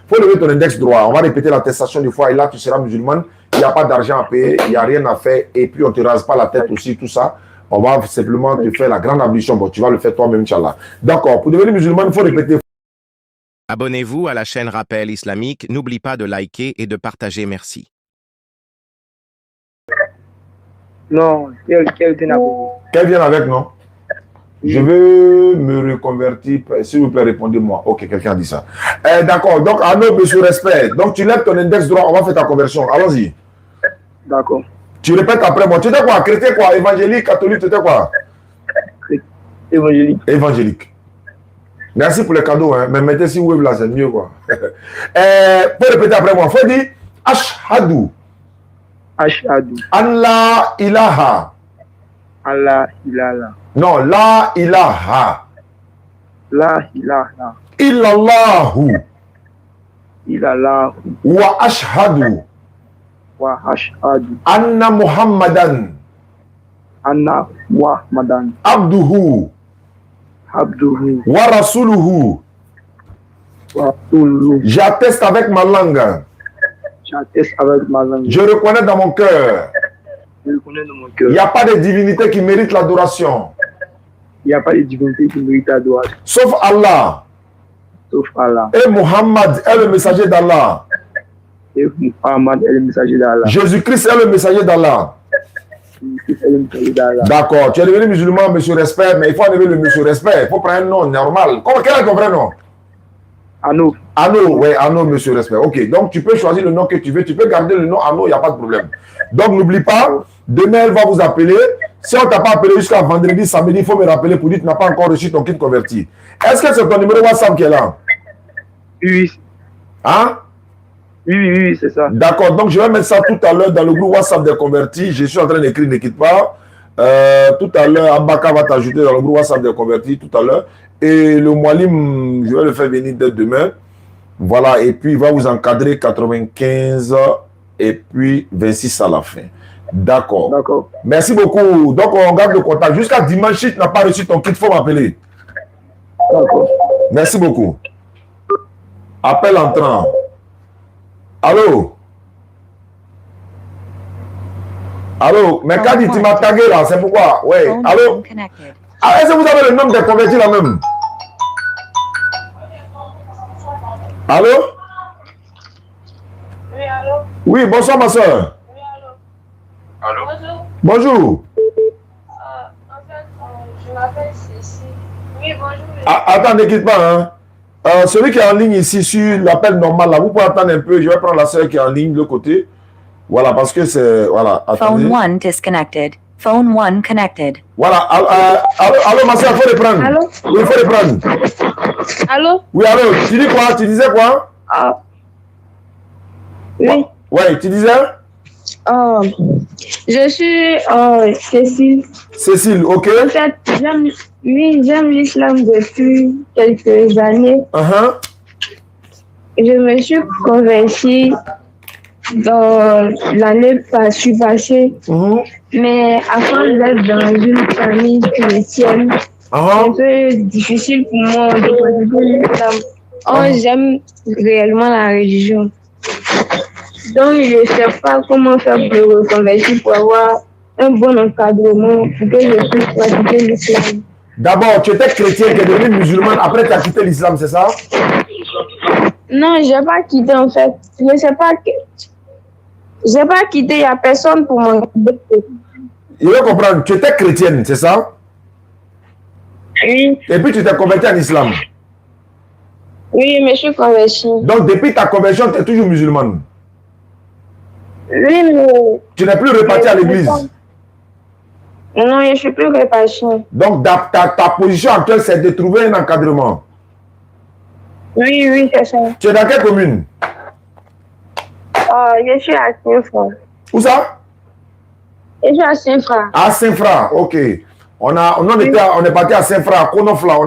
faut lever ton index droit. On va répéter l'attestation de foi et là, tu seras musulmane. Il n'y a pas d'argent à payer, il n'y a rien à faire. Et puis, on ne te rase pas la tête aussi, tout ça. On va simplement te faire la grande ablution. Bon, tu vas le faire toi-même, Inch'Allah. D'accord. Pour devenir musulman, il faut répéter. Abonnez-vous à la chaîne Rappel Islamique. N'oublie pas de liker et de partager. Merci. Non, Qu'elle vienne avec, non? Je veux me reconvertir. S'il vous plaît, répondez-moi. Ok, quelqu'un a dit ça. D'accord. Donc, Arnaud, monsieur, respect. Donc, tu lèves ton index droit. On va faire ta conversion. Allons-y. D'accord. Tu répètes après moi. Tu étais quoi? Chrétien quoi? Évangélique, catholique, tu étais quoi? Évangélique. Évangélique. Merci pour les cadeaux. Hein. Mais mettez si web là, c'est mieux quoi. Pour répéter après moi. Faut dire Ashhadu. Ashhadu. Allah ilaha. Allah ilaha. Non, la ilaha. La ilaha. Illallahu. Illallah. Wa ashhadu. Wa ashhadu. Anna Muhammadan. Anna Muhammadan. Abduhu. Abduhu. Wa rasuluhu. Wa rasuluhu. J'atteste avec ma langue. J'atteste avec ma langue. Je reconnais dans mon cœur. Je reconnais dans mon cœur. Il n'y a pas de divinité qui mérite l'adoration. Il n'y a pas de divinité qui mérite l'adoration. Sauf Allah. Sauf Allah. Et Muhammad est le messager d'Allah. Et Muhammad est le messager d'Allah. Jésus-Christ est le messager d'Allah. Jésus-Christ est le messager d'Allah. D'accord. Tu es devenu musulman, monsieur respect, mais il faut enlever le monsieur respect. Il faut prendre un nom normal. Quel est ton vrai nom? Anno. Anno, oui, Anno, monsieur respect. Ok, donc tu peux choisir le nom que tu veux. Tu peux garder le nom Anno, il n'y a pas de problème. Donc n'oublie pas, demain elle va vous appeler. Si on ne t'a pas appelé jusqu'à vendredi, samedi, il faut me rappeler pour dire que tu n'as pas encore reçu ton kit converti. Est-ce que c'est ton numéro WhatsApp qui est là? Oui. Hein? Oui, c'est ça. D'accord, donc je vais mettre ça tout à l'heure dans le groupe WhatsApp des convertis. Je suis en train d'écrire, ne quitte pas. Tout à l'heure, Abaka va t'ajouter dans le groupe WhatsApp des convertis tout à l'heure. Et le Moualim, je vais le faire venir dès demain. Voilà, et puis il va vous encadrer 95 et puis 26 à la fin. D'accord. D'accord. Merci beaucoup. Donc on garde le contact. Jusqu'à dimanche, si tu n'as pas reçu ton kit, il faut m'appeler. D'accord. Merci beaucoup. Appel entrant. Allô? Allô? Mais quand tu m'as tagué là, c'est pourquoi? Oui. Allô? Ah, est-ce que vous avez le nom des convertis là même? Allô? Oui, allô? Oui, bonsoir ma soeur. Oui, allô? Allô? Bonjour. Bonjour. En fait, je m'appelle Cécile. Oui, bonjour. Ah, attends, ne quitte pas. Hein. Celui qui est en ligne ici sur l'appel normal, là, vous pouvez attendre un peu. Je vais prendre la soeur qui est en ligne de l'autre côté. Voilà, parce que c'est... Voilà, attendez. Phone 1 disconnected. Phone 1 connected. Voilà, allô, ma soeur, il faut les prendre. Allô? Oui, il faut les prendre. Allô? Oui, allô, tu dis quoi? Tu disais quoi? Ah. Oui. Ouais, tu disais? Je suis Cécile. Cécile, ok. En fait, j'aime l'islam depuis quelques années. Je me suis convertie dans l'année passée. Mais afin d'être dans une famille chrétienne, c'est un peu difficile pour moi de pratiquer l'islam. Or, j'aime réellement la religion. Donc, je ne sais pas comment faire pour me reconvertir, pour avoir un bon encadrement, pour que je puisse pratiquer l'islam. D'abord, tu étais chrétien, tu es devenu musulman, après tu as quitté l'islam, c'est ça? Non, je n'ai pas quitté en fait. Je ne sais pas que... Je n'ai pas quitté, il n'y a personne pour m'encadrer. Il faut comprendre, tu étais chrétienne, c'est ça? Oui. Et puis tu t'es converti en islam? Oui, mais je suis convertie. Donc depuis ta conversion, tu es toujours musulmane? Oui, mais... Tu n'es plus reparti à l'église? Non, je ne suis plus reparti. Donc ta position actuelle, c'est de trouver un encadrement? Oui, c'est ça. Tu es dans quelle commune? Je suis à Saint-Fra. Où ça? Je suis à Saint-Fra. À Saint-Fra, ok. On est parti à Saint-Fra, à Konofla.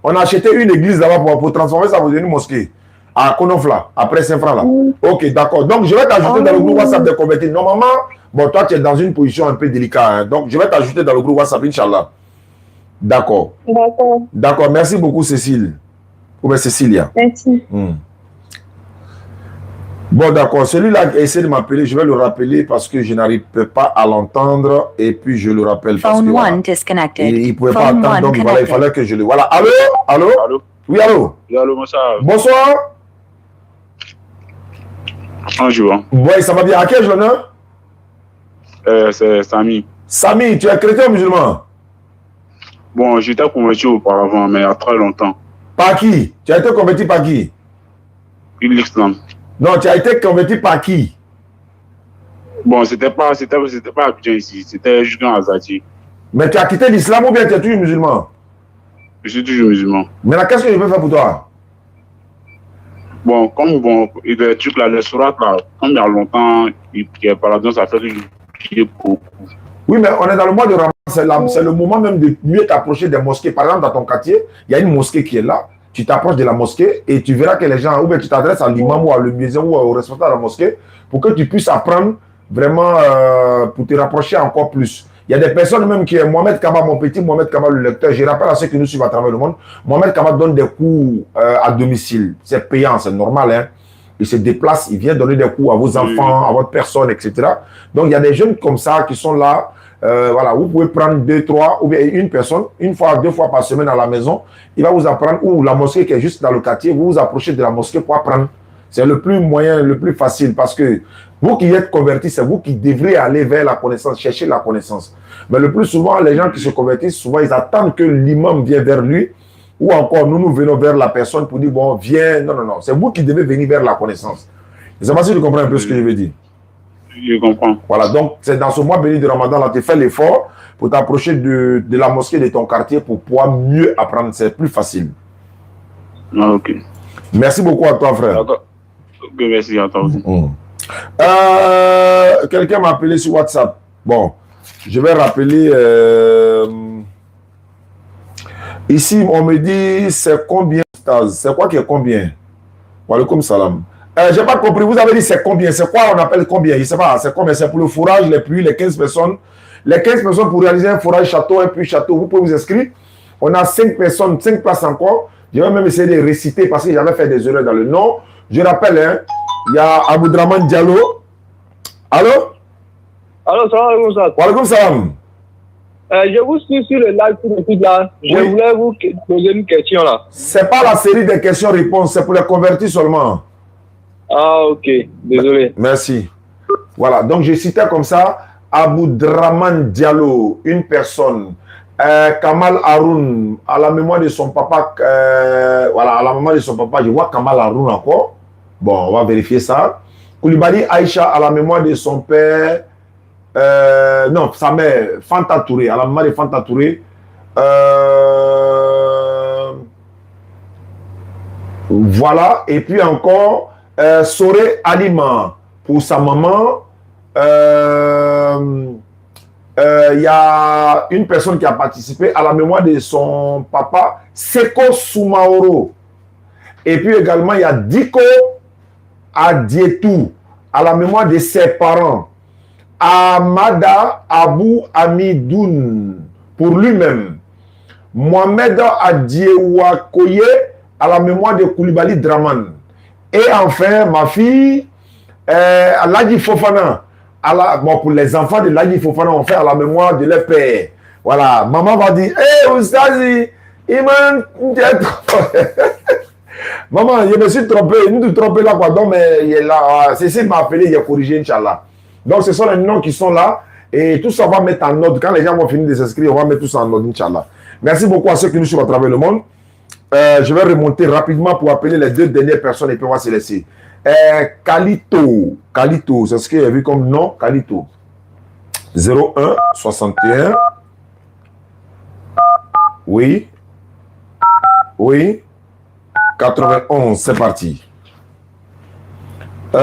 On a acheté une église là-bas pour transformer ça en une mosquée. À Konofla, après Saint-Fra là. Ok, d'accord. Donc je vais t'ajouter dans le groupe WhatsApp des convertis. Normalement, bon, toi tu es dans une position un peu délicate. Hein. Donc je vais t'ajouter dans le groupe WhatsApp, Inch'Allah. D'accord. D'accord. D'accord, merci beaucoup Cécile. Ou bien Cécilia. Merci. Bon, d'accord. Celui-là qui essaie de m'appeler, je vais le rappeler parce que je n'arrive pas à l'entendre. Et puis, je le rappelle parce que Phone voilà, 1 disconnected. il ne pouvait pas Phone attendre. 1 Donc, voilà, il connected. fallait que je le... Voilà. Allô? Allô? Allô? Oui, allô? Oui, allô, bonsoir. Bonsoir. Bonjour. Oui, ça va bien. À quel honneur? C'est Samy. Samy, tu es chrétien ou musulman? Bon, j'étais converti auparavant, mais il y a très longtemps. Par qui? Tu as été converti par qui? L'islam. Non, tu as été converti par qui? Bon, c'était pas Abidjan ici, c'était juste dans Azadi. Mais tu as quitté l'islam ou bien tu es toujours musulman? Je suis toujours musulman. Maintenant, qu'est-ce que je peux faire pour toi? Bon, et les trucs là, les sourates là, comme il y a longtemps, il priait par là, ça fait que je priais beaucoup. Oui, mais on est dans le mois de Ramadan, c'est le moment même de mieux t'approcher des mosquées. Par exemple, dans ton quartier, il y a une mosquée qui est là. Tu t'approches de la mosquée et tu verras que les gens, ou bien tu t'adresses à l'imam ou à le muezzin ou au responsable de la mosquée pour que tu puisses apprendre vraiment pour te rapprocher encore plus. Il y a des personnes même qui est Mohamed Kaba, mon petit Mohamed Kaba, le lecteur. Je rappelle à ceux qui nous suivent à travers le monde, Mohamed Kaba donne des cours à domicile. C'est payant, c'est normal, hein. Il se déplace, il vient donner des cours à vos enfants, à votre personne, etc. Donc, il y a des jeunes comme ça qui sont là. Voilà, vous pouvez prendre 2, 3 ou bien une personne, une fois, 2 fois par semaine à la maison. Il va vous apprendre, ou la mosquée qui est juste dans le quartier, vous vous approchez de la mosquée pour apprendre. C'est le plus moyen, le plus facile parce que vous qui êtes convertis, c'est vous qui devrez aller vers la connaissance, chercher la connaissance. Mais le plus souvent, les gens qui se convertissent, souvent, ils attendent que l'imam vienne vers lui ou encore nous venons vers la personne pour dire, bon, viens. Non, non, non. C'est vous qui devez venir vers la connaissance. Je ne sais pas si tu comprends un peu ce que je veux dire. Je comprends. Voilà, donc c'est dans ce mois béni de Ramadan, là, tu fais l'effort pour t'approcher de la mosquée de ton quartier pour pouvoir mieux apprendre. C'est plus facile. Ah, ok. Merci beaucoup à toi, frère. D'accord. Ok, merci à toi aussi. Quelqu'un m'a appelé sur WhatsApp. Bon, je vais rappeler. Ici, on me dit c'est combien, c'est quoi qui est combien? Walaikum salam. J'ai pas compris, vous avez dit c'est combien? C'est quoi on appelle combien? Je sais pas, c'est combien? C'est pour le fourrage, les pluies, les 15 personnes. Les 15 personnes pour réaliser un fourrage château, un puits château, vous pouvez vous inscrire. On a 5 personnes, 5 places encore. Je vais même essayer de réciter parce que j'avais fait des erreurs dans le nom. Je rappelle, hein, il y a Aboudraman Diallo. Allô? Alors, salam alaikum. Walaikum salam. Je vous suis sur le live tout de suite là. Je Oui. voulais vous poser une question là. C'est pas la série des questions-réponses, c'est pour les convertis seulement. Ah, ok. Désolé. Merci. Voilà, donc je citais comme ça Aboudraman Diallo, une personne. Kamal Haroun, à la mémoire de son papa, voilà, à la mémoire de son papa, je vois Kamal Haroun encore. Bon, on va vérifier ça. Koulibaly Aïcha, à la mémoire de son père, non, sa mère, Fanta Touré, à la mémoire de Fanta Touré. Voilà, et puis encore, Soré Alima, pour sa maman. Il y a une personne qui a participé à la mémoire de son papa, Seko Soumaoro. Et puis également, il y a Diko Adietou, à la mémoire de ses parents. Amada Abou Amidoun, pour lui-même. Mohamed Adiewakoye, à la mémoire de Koulibaly Draman. Et enfin, ma fille, Ladji Fofana. Bon, pour les enfants de Ladji Fofana, on fait à la mémoire de leur père. Voilà, maman va dire, hé, Oustazi, maman, je me suis trompé, nous te trompé là, quoi. Donc, mais il est là, Cécile m'a appelé, il a corrigé, Inch'Allah. Donc, ce sont les noms qui sont là, et tout ça, on va mettre en ordre. Quand les gens vont finir de s'inscrire, on va mettre tout ça en ordre, Inch'Allah. Merci beaucoup à ceux qui nous suivent à travers le monde. Je vais remonter rapidement pour appeler les 2 dernières personnes et puis on va se laisser. Kalito, c'est ce qu'il y a vu comme nom, Kalito. 01 61. Oui. Oui. 91, c'est parti. Il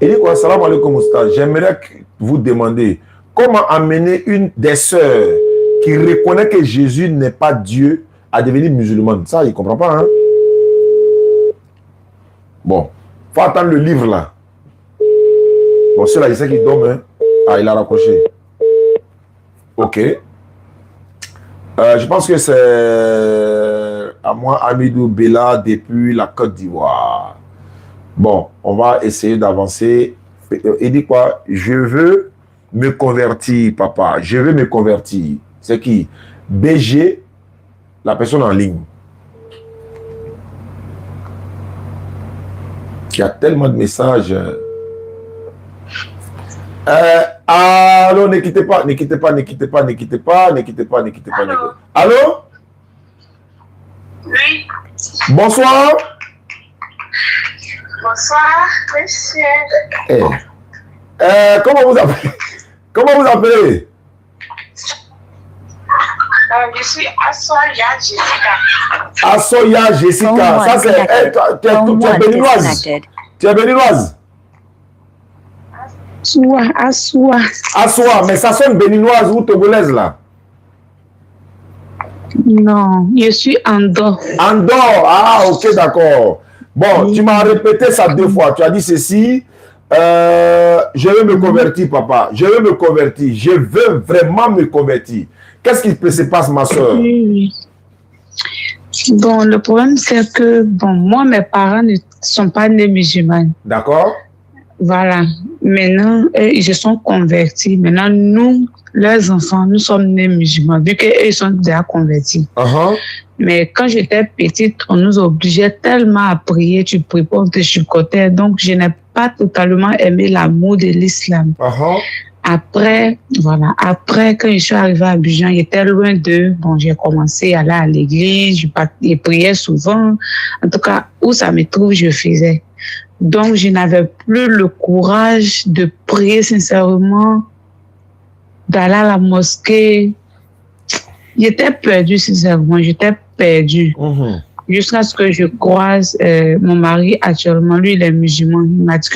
dit quoi? Salam alaikum, Oustaz. J'aimerais vous demander comment amener une des sœurs qui reconnaît que Jésus n'est pas Dieu à devenir musulmane. Ça, il ne comprend pas, hein? Bon, il faut attendre le livre, là. Bon, celui-là, il sait qu'il dorme, hein? Ah, il a raccroché. Ok. Je pense que c'est à moi, Amidou Bella, depuis la Côte d'Ivoire. Bon, on va essayer d'avancer. Il dit quoi? Je veux me convertir, papa. Je veux me convertir. C'est qui? BG, la personne en ligne. Il y a tellement de messages. Allô, ne quittez pas, ne quittez pas, ne quittez pas, ne quittez pas, ne quittez pas, ne quittez pas. Allô? Oui. Bonsoir. Bonsoir, monsieur. Comment vous appelez? Comment vous appelez? Je suis Assoya Jessica. Assoya Jessica. Ça, c'est. Tu es béninoise. Tu es béninoise. Assoa, mais ça sonne béninoise ou togolaise là? Non, je suis Andor. Andor, ah ok, d'accord. Bon, oui. Tu m'as répété ça 2 fois. Tu as dit ceci. Je veux me convertir, papa. Je veux me convertir. Je veux vraiment me convertir. Qu'est-ce qui se passe, ma soeur? Oui. Bon, le problème, c'est que moi, mes parents ne sont pas nés musulmans. D'accord. Voilà. Maintenant, ils se sont convertis. Maintenant, nous, leurs enfants, nous sommes nés musulmans, vu qu'ils sont déjà convertis. Mais quand j'étais petite, on nous obligeait tellement à prier, tu pries pas, on te chicotait. Donc, je n'ai pas totalement aimé l'amour de l'islam. Après, voilà. Après, quand je suis arrivée à Abidjan, j'étais loin d'eux. Bon, j'ai commencé à aller à l'église, je priais souvent. En tout cas, où ça me trouve, je faisais. Donc, je n'avais plus le courage de prier sincèrement, d'aller à la mosquée. J'étais perdue, sincèrement. J'étais perdue. Jusqu'à ce que je croise mon mari actuellement. Lui, il est musulman. Il m'a dit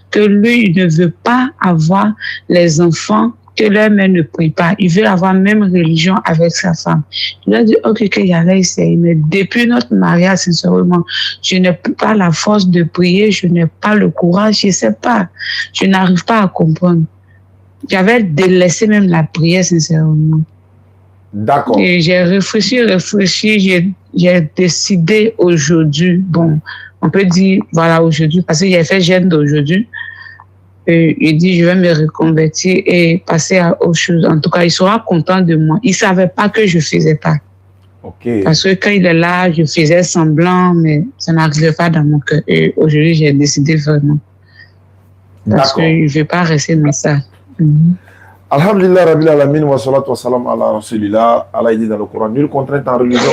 que lui, il ne veut pas avoir les enfants que leur mère ne prie pas. Il veut avoir la même religion avec sa femme. Il a dit, ok, qu'il allait essayer. Mais depuis notre mariage, sincèrement, je n'ai pas la force de prier, je n'ai pas le courage, je ne sais pas. Je n'arrive pas à comprendre. J'avais délaissé même la prière, sincèrement. D'accord. Et j'ai réfléchi, j'ai décidé aujourd'hui, bon, on peut dire, voilà, aujourd'hui, parce que j'ai fait jeûne d'aujourd'hui. Il dit, je vais me reconvertir et passer à autre chose. En tout cas, il sera content de moi. Il ne savait pas que je ne faisais pas. Parce que quand il est là, je faisais semblant, mais ça n'arrivait pas dans mon cœur. Et aujourd'hui, j'ai décidé vraiment. Parce que je ne vais pas rester dans ça. Alhamdulillah, Rabbil Alamin, wa salatu wa salam ala Rasulillah. Allah dit dans le Coran, nulle contrainte en religion.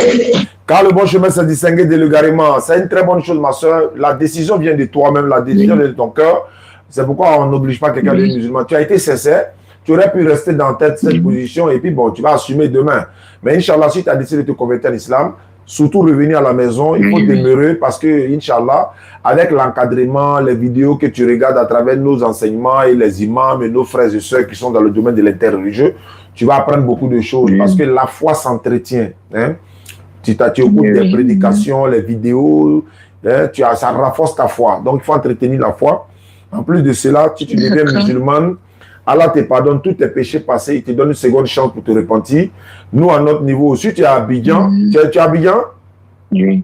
Car le bon chemin, c'est distinguer de l'égarement. C'est une très bonne chose, ma soeur. La décision vient de toi-même, la décision vient de ton cœur. C'est pourquoi on n'oblige pas quelqu'un d'être musulman. Tu as été sincère, tu aurais pu rester dans cette position et puis bon, tu vas assumer demain. Mais Inch'Allah, si tu as décidé de te convertir à l'islam, surtout revenir à la maison, il faut demeurer parce que, Inch'Allah, avec l'encadrement, les vidéos que tu regardes à travers nos enseignements et les imams et nos frères et sœurs qui sont dans le domaine de l'interreligieux, tu vas apprendre beaucoup de choses parce que la foi s'entretient. Hein? Tu écoutes des prédications, les vidéos, hein? Ça renforce ta foi. Donc, il faut entretenir la foi. En plus de cela, si tu deviens musulmane, Allah te pardonne tous tes péchés passés, il te donne une seconde chance pour te repentir. Nous, à notre niveau, si tu es à Abidjan, tu es à Abidjan? Oui.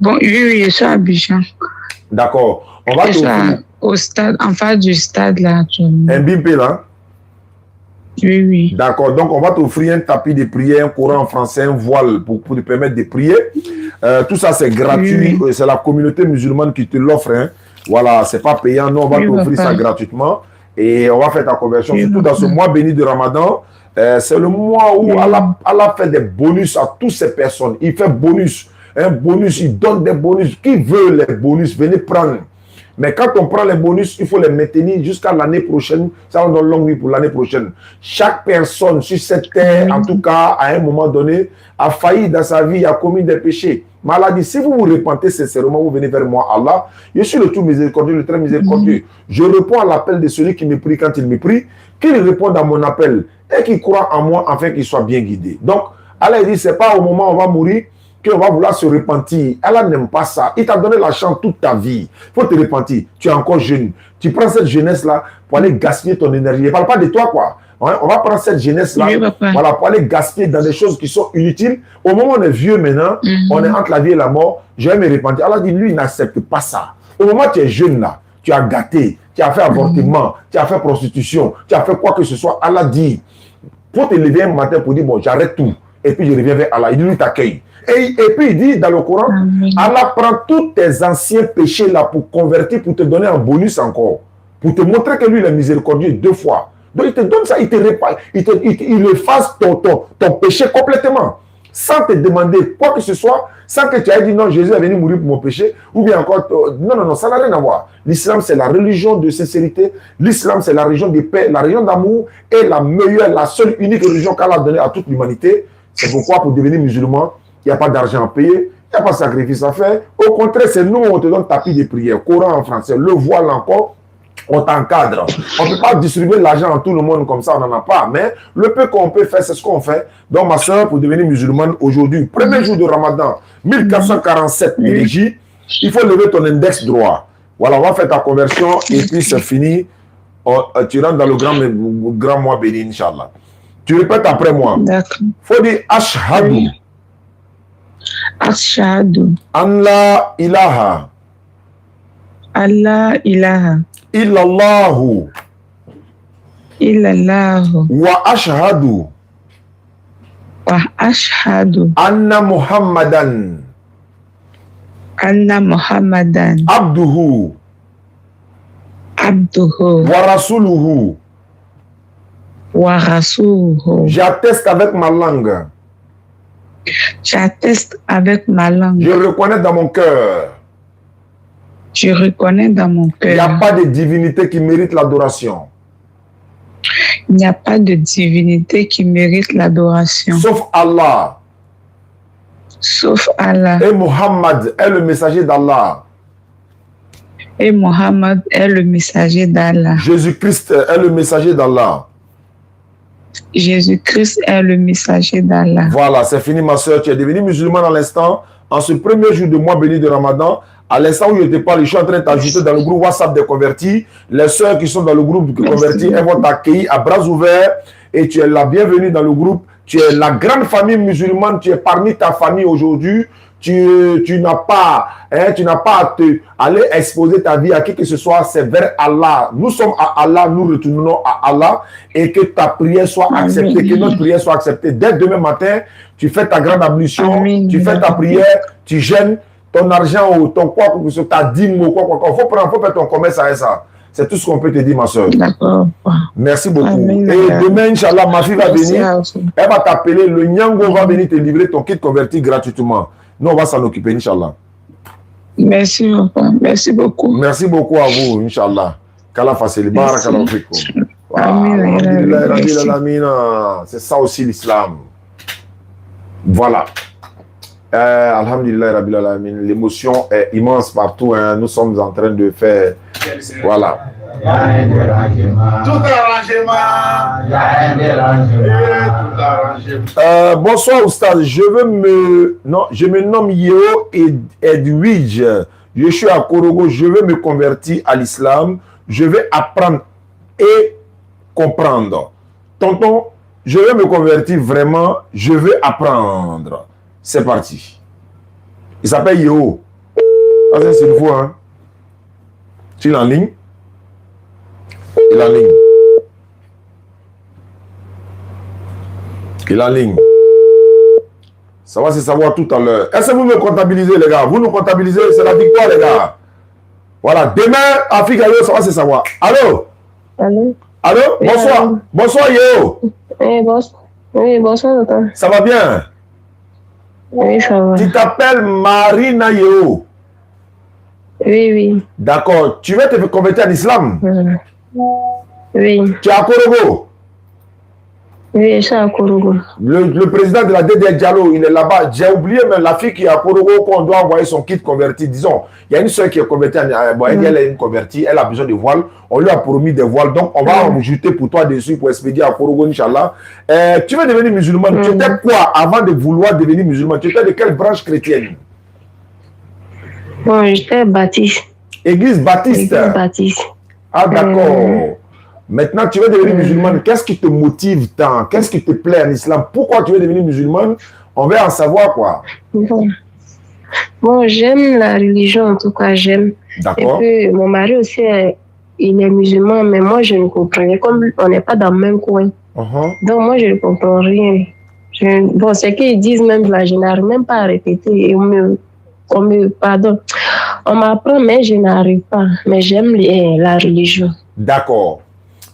Bon, oui, je suis à Abidjan. D'accord. On va t'offrir. Au stade, en face du stade, là. Un bimpe, là? Oui, oui. D'accord. Donc, on va t'offrir un tapis de prière, un Coran en français, un voile pour te permettre de prier. Tout ça, c'est gratuit. C'est la communauté musulmane qui te l'offre. Hein. Voilà, c'est pas payant. Nous, on va t'offrir ça gratuitement. Et on va faire ta conversion. Surtout dans ce mois béni de Ramadan. C'est le mois où Allah fait des bonus à toutes ces personnes. Il fait bonus. Un bonus, il donne des bonus. Qui veut les bonus? Venez prendre. Mais quand on prend les bonus, il faut les maintenir jusqu'à l'année prochaine. Ça, on donne longue vie pour l'année prochaine. Chaque personne sur cette terre, en tout cas, à un moment donné, a failli dans sa vie, a commis des péchés. Mais Allah dit, si vous vous repentez sincèrement, vous venez vers moi, Allah. Je suis le tout miséricordieux, le très miséricordieux. Je réponds à l'appel de celui qui me prie quand il me prie, qu'il réponde à mon appel et qu'il croit en moi afin qu'il soit bien guidé. Donc, Allah dit, c'est pas au moment où on va mourir qu'on va vouloir se repentir. Allah n'aime pas ça. Il t'a donné la chance toute ta vie. Il faut te repentir. Tu es encore jeune. Tu prends cette jeunesse-là pour aller gaspiller ton énergie. Je ne parle pas de toi, quoi. On va prendre cette jeunesse-là, voilà, pour aller gaspiller dans des choses qui sont inutiles. Au moment où on est vieux maintenant, on est entre la vie et la mort, je vais me repentir. Allah dit, lui, il n'accepte pas ça. Au moment où tu es jeune là, tu as gâté, tu as fait avortement, tu as fait prostitution, tu as fait quoi que ce soit. Allah dit, pour te lever un matin pour dire, bon, j'arrête tout. Et puis je reviens vers Allah. Il dit, lui, t'accueille. Et puis il dit dans le Coran, Allah prend tous tes anciens péchés là pour convertir, pour te donner un bonus encore. Pour te montrer que lui, il est miséricordieux 2 fois. Donc il te donne ça, il te répare, il efface ton péché complètement. Sans te demander quoi que ce soit, sans que tu aies dit non, Jésus est venu mourir pour mon péché, ou bien encore, non, ça n'a rien à voir. L'islam, c'est la religion de sincérité, l'islam, c'est la religion de paix, la religion d'amour, et la meilleure, la seule, unique religion qu'Allah a donnée à toute l'humanité. C'est pourquoi, pour devenir musulman, il n'y a pas d'argent à payer, il n'y a pas de sacrifice à faire. Au contraire, c'est nous, on te donne tapis de prière, Coran en français, le voile encore, on t'encadre. On ne peut pas distribuer l'argent à tout le monde comme ça, on n'en a pas. Mais le peu qu'on peut faire, c'est ce qu'on fait. Donc, ma soeur, pour devenir musulmane aujourd'hui, premier jour de Ramadan, 1447 Élégie, il faut lever ton index droit. Voilà, on va faire ta conversion et puis c'est fini. Tu rentres dans le grand mois béni, Inch'Allah. Tu répètes après moi. D'accord. Il faut dire Ashhadu. Ashhadu. An la ilaha. Allah ilaha. Illallahu. Illallahu. Wa ashhadu. Wa ashhadu. Anna Muhammadan. Anna Muhammadan. Abduhu. Abduhu. Wa rasuluhu. Wa rasuluhu. J'atteste avec ma langue. J'atteste avec ma langue. Je reconnais dans mon cœur. Je reconnais dans mon Il n'y a cœur. pas de divinité qui mérite l'adoration. Il n'y a pas de divinité qui mérite l'adoration. Sauf Allah. Sauf Allah. Et Muhammad est le messager d'Allah. Et Mohammed est le messager d'Allah. Jésus-Christ est le messager d'Allah. Jésus-Christ est le messager d'Allah. Voilà, c'est fini ma soeur. Tu es devenue musulmane à l'instant. En ce premier jour de mois béni de Ramadan, à l'instant où je te parle, je suis en train de t'ajouter dans le groupe WhatsApp des convertis. Les soeurs qui sont dans le groupe des convertis, elles vont t'accueillir à bras ouverts et tu es la bienvenue dans le groupe. Tu es la grande famille musulmane, tu es parmi ta famille aujourd'hui. Tu n'as pas à te aller exposer ta vie à qui que ce soit, c'est vers Allah. Nous sommes à Allah, nous retournons à Allah et que ta prière soit acceptée, que notre prière soit acceptée. Dès demain matin, tu fais ta grande ablution, tu fais ta prière, tu gênes ton argent ou ton quoi, ta dîme ou quoi. Il faut faire ton commerce avec ça. C'est tout ce qu'on peut te dire, ma soeur. D'accord. Merci beaucoup. Amen. Et demain, Inch'Allah, ma fille va Merci venir. Elle va t'appeler. Le Nyango va venir te livrer ton kit converti gratuitement. Nous, on va s'en occuper, Inch'Allah. Merci, papa. Merci beaucoup. Merci beaucoup à vous, Inch'Allah. Qu'Allah fasse le barakallahu fikum. Amen. Alhamdulillah, Merci. Rabbil Alamin. C'est ça aussi l'islam. Voilà. Alhamdulillah, Rabbil Alamin. L'émotion est immense partout. Hein. Nous sommes en train de faire. Voilà. Tout arrangement. Bonsoir, Oustaz. Je me nomme Yeo Edwidge. Je suis à Korogo. Je veux me convertir à l'islam. Je vais apprendre et comprendre. Tonton, je veux me convertir vraiment. Je veux apprendre. C'est parti. Il s'appelle Yeo. C'est une fois. Hein. Tu es en ligne? Il est en ligne. Il est en ligne. Ça va se savoir tout à l'heure. Est-ce que vous me comptabilisez, les gars? Vous nous comptabilisez, c'est la victoire, les gars. Voilà. Demain, Afrique, ça va se savoir. Allô? Allô? Allô? Oui, Bonsoir. allô. Bonsoir, Yeo. Oui, bonsoir, docteur. Ça va bien? Oui, ça va. Tu t'appelles Marina Yeo. Oui. D'accord. Tu veux te convertir à l'islam? Oui. Tu es à Korogo. Oui, je suis à Korogo. Le président de la DDR Diallo, il est là-bas. J'ai oublié, mais la fille qui est à Korogo, qu'on doit envoyer son kit converti. Disons, il y a une soeur qui est convertie. Elle est une convertie, elle a besoin de voiles. On lui a promis des voiles. Donc, on va en ajouter pour toi dessus pour expédier à Korogo, Inch'Allah. Tu veux devenir musulman. Tu étais quoi avant de vouloir devenir musulman? Tu étais de quelle branche chrétienne? Bon, j'étais baptiste. Église baptiste. Église baptiste. Ah, d'accord. Maintenant, tu veux devenir musulmane. Qu'est-ce qui te motive tant? Qu'est-ce qui te plaît en islam? Pourquoi tu veux devenir musulmane? On veut en savoir quoi. Bon, j'aime la religion, en tout cas, j'aime. D'accord. Et puis, mon mari aussi, il est musulman, mais moi, je ne comprends rien. Comme on n'est pas dans le même coin. Donc, moi, je ne comprends rien. Bon, c'est qu'ils disent même là, je n'arrive même pas à répéter. Pardon. On m'apprend, mais je n'arrive pas. Mais j'aime la religion. D'accord.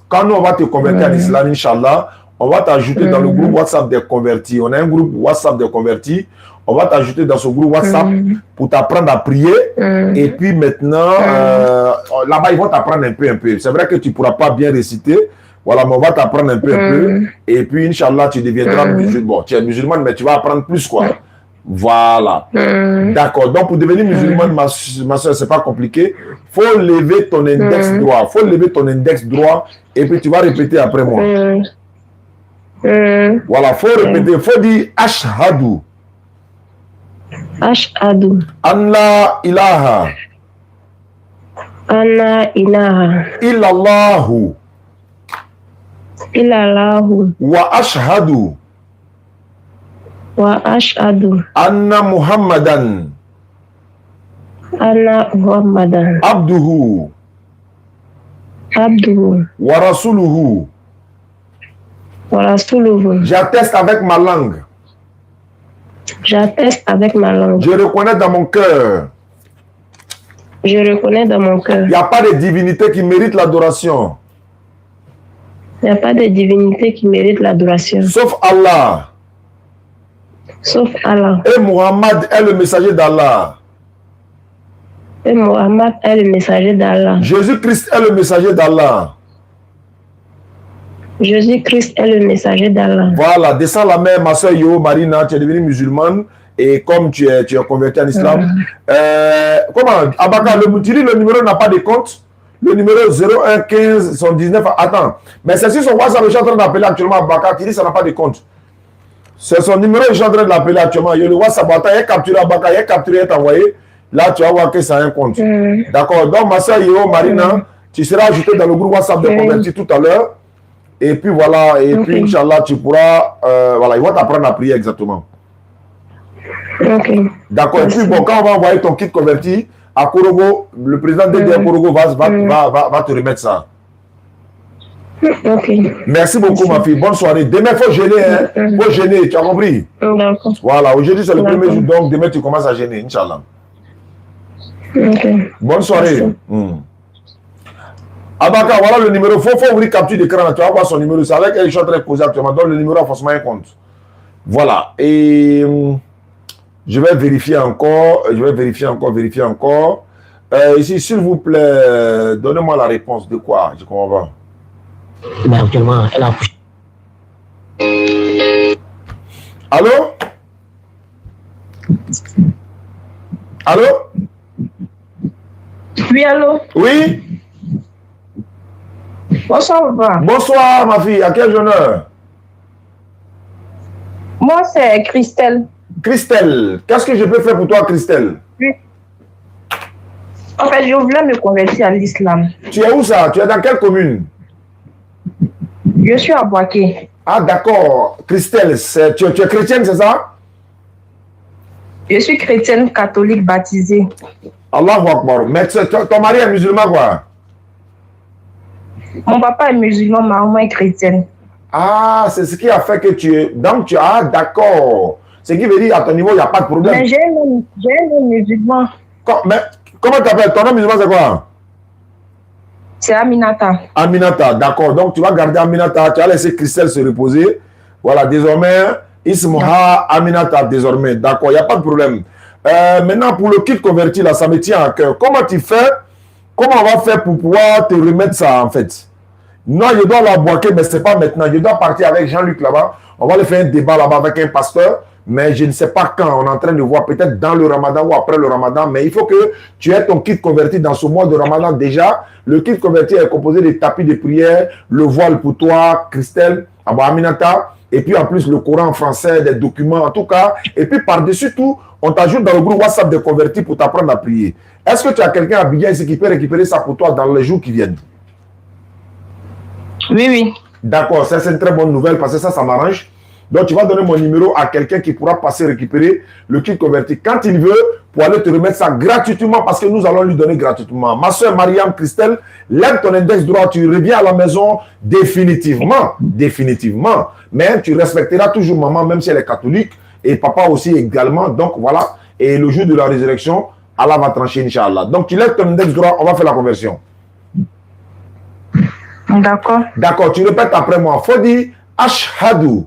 Quand nous, on va te convertir en islam, Inch'Allah, on va t'ajouter dans le groupe WhatsApp des convertis. On a un groupe WhatsApp des convertis. On va t'ajouter dans ce groupe WhatsApp pour t'apprendre à prier. Et puis maintenant, là-bas, ils vont t'apprendre un peu. C'est vrai que tu ne pourras pas bien réciter. Voilà, mais on va t'apprendre un peu. Et puis, Inch'Allah, tu deviendras musulman. Bon, tu es musulmane, mais tu vas apprendre plus, quoi. Voilà. D'accord. Donc, pour devenir musulmane, ma soeur, c'est pas compliqué. Faut lever ton index droit. Faut lever ton index droit. Et puis, tu vas répéter après moi. Voilà, faut répéter. Faut dire Ashhadu. Ashhadu. Anna ilaha. Anna ilaha. Illallahu. Illallahu. Wa ashhadu. Wa ashhadu. Anna Muhammadan. Anna Muhammadan. Abduhu. Abduhu. Wa rasuluhu. Wa rasuluhu. J'atteste avec ma langue. J'atteste avec ma langue. Je reconnais dans mon cœur. Je reconnais dans mon cœur. Il n'y a pas de divinité qui mérite l'adoration. Il n'y a pas de divinité qui mérite l'adoration. Sauf Allah. Sauf Allah. Et Muhammad est le messager d'Allah. Et Muhammad est le messager d'Allah. Jésus-Christ est le messager d'Allah. Jésus-Christ est le messager d'Allah. Voilà, descends la main, ma soeur Yo, Marina, tu es devenue musulmane. Et comme tu es converti en islam. Comment Abaka, le numéro n'a pas de compte. Le numéro 01 15 119. Attends, mais c'est sur son WhatsApp, je suis en train d'appeler actuellement Abaka, qui dit que ça n'a pas de compte. C'est son numéro, je suis en train de l'appeler actuellement. Il y a le WhatsApp, attends, il est capturé Abaka, il est capturé, il est envoyé. Là, tu vas voir que ça a un compte. D'accord, donc ma soeur Yo, Marina, tu seras ajouté dans le groupe WhatsApp de convertis tout à l'heure. Et puis voilà, et puis Inch'Allah, tu pourras, voilà, ils vont t'apprendre à prier exactement. D'accord, et puis bon, quand on va envoyer ton kit converti à Korogo, le président DDR Korogo va te remettre ça. Merci beaucoup, ma fille. Bonne soirée. Demain, il faut gêner, hein. Faut gêner, tu as compris? Voilà, aujourd'hui, c'est le premier jour, donc demain, tu commences à gêner, Inch'Allah. Bonne soirée. Abaka, voilà le numéro. Faut ouvrir capture d'écran. Tu vas voir son numéro. C'est avec elle que je suis en train de causer actuellement. Donc le numéro a forcément un compte. Voilà. Et je vais vérifier encore. Ici, s'il vous plaît, donnez-moi la réponse. De quoi? Je comprends pas. Ben, actuellement, elle a accouché. Allô? Allô? Oui, allô? Oui? Bonsoir, papa. Bonsoir, ma fille. À quel honneur? Moi, c'est Christelle. Christelle, qu'est-ce que je peux faire pour toi, Christelle? Oui. En fait, je voulais me convertir à l'islam. Tu es où ça? Tu es dans quelle commune? Je suis à Boaké. Ah, d'accord. Christelle, tu es chrétienne, c'est ça? Je suis chrétienne catholique baptisée. Allahu Akbar. Mais ton mari est musulman, quoi? Mon papa est musulman, ma maman est chrétienne. Ah, c'est ce qui a fait que tu es... Donc, ah, d'accord. Ce qui veut dire, à ton niveau, il n'y a pas de problème. Mais j'ai un nom musulman. Mais comment tu t'appelles? Ton nom musulman, c'est quoi? C'est Aminata. Aminata, d'accord. Donc, tu vas garder Aminata. Tu vas laisser Christelle se reposer. Voilà, désormais, Ismuha Aminata, désormais. D'accord, il n'y a pas de problème. Maintenant, pour le kit converti, là, ça me tient à cœur. Comment tu fais? Comment on va faire pour pouvoir te remettre ça, en fait? Non, je dois la boiter, mais ce n'est pas maintenant. Je dois partir avec Jean-Luc là-bas. On va aller faire un débat là-bas avec un pasteur. Mais je ne sais pas quand. On est en train de voir peut-être dans le Ramadan ou après le Ramadan. Mais il faut que tu aies ton kit converti dans ce mois de Ramadan déjà. Le kit converti est composé de tapis de prière, le voile pour toi, Christelle, Aminata. Et puis en plus le Coran en français, des documents en tout cas. Et puis par-dessus tout, on t'ajoute dans le groupe WhatsApp des convertis pour t'apprendre à prier. Est-ce que tu as quelqu'un à Abidjan ici qui peut récupérer ça pour toi dans les jours qui viennent? Oui, oui. D'accord, ça c'est une très bonne nouvelle parce que ça m'arrange. Donc tu vas donner mon numéro à quelqu'un qui pourra passer récupérer le kit converti quand il veut pour aller te remettre ça gratuitement parce que nous allons lui donner gratuitement. Ma soeur Mariam Christelle, lève ton index droit, tu reviens à la maison définitivement. Définitivement. Mais tu respecteras toujours maman même si elle est catholique et papa aussi également. Donc voilà. Et le jour de la résurrection, Allah va trancher, Inch'Allah. Donc tu lèves ton index droit, on va faire la conversion. D'accord. D'accord, tu répètes après moi. Faut dire Ashhadu.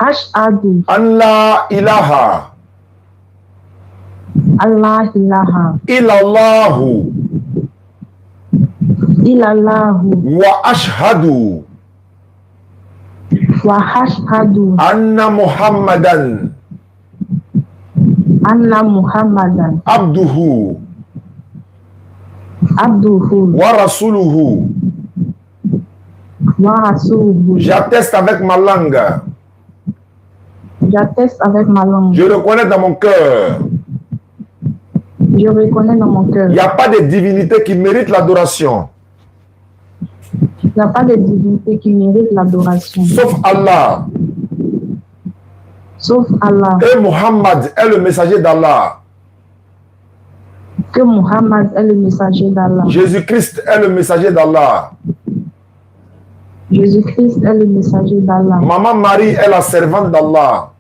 Ashhadu. Allah ilaha. Allah ilaha. Illallahu. Illallahu. Wa ashhadu. Wa ashhadu. Anna Muhammadan. Anna Muhammadan. Abduhu. Abduhu. Wa rasuluhu. Wa rasuluhu. J'atteste avec ma langue. J'atteste avec ma langue. Je reconnais dans mon cœur. Je reconnais dans mon cœur. Il n'y a pas de divinité qui mérite l'adoration. Il n'y a pas de divinité qui mérite l'adoration. Sauf Allah. Sauf Allah. Et Muhammad est le messager d'Allah. Que Muhammad est le messager d'Allah. Jésus-Christ est le messager d'Allah. Jésus-Christ est le messager d'Allah. Maman Marie est la servante d'Allah.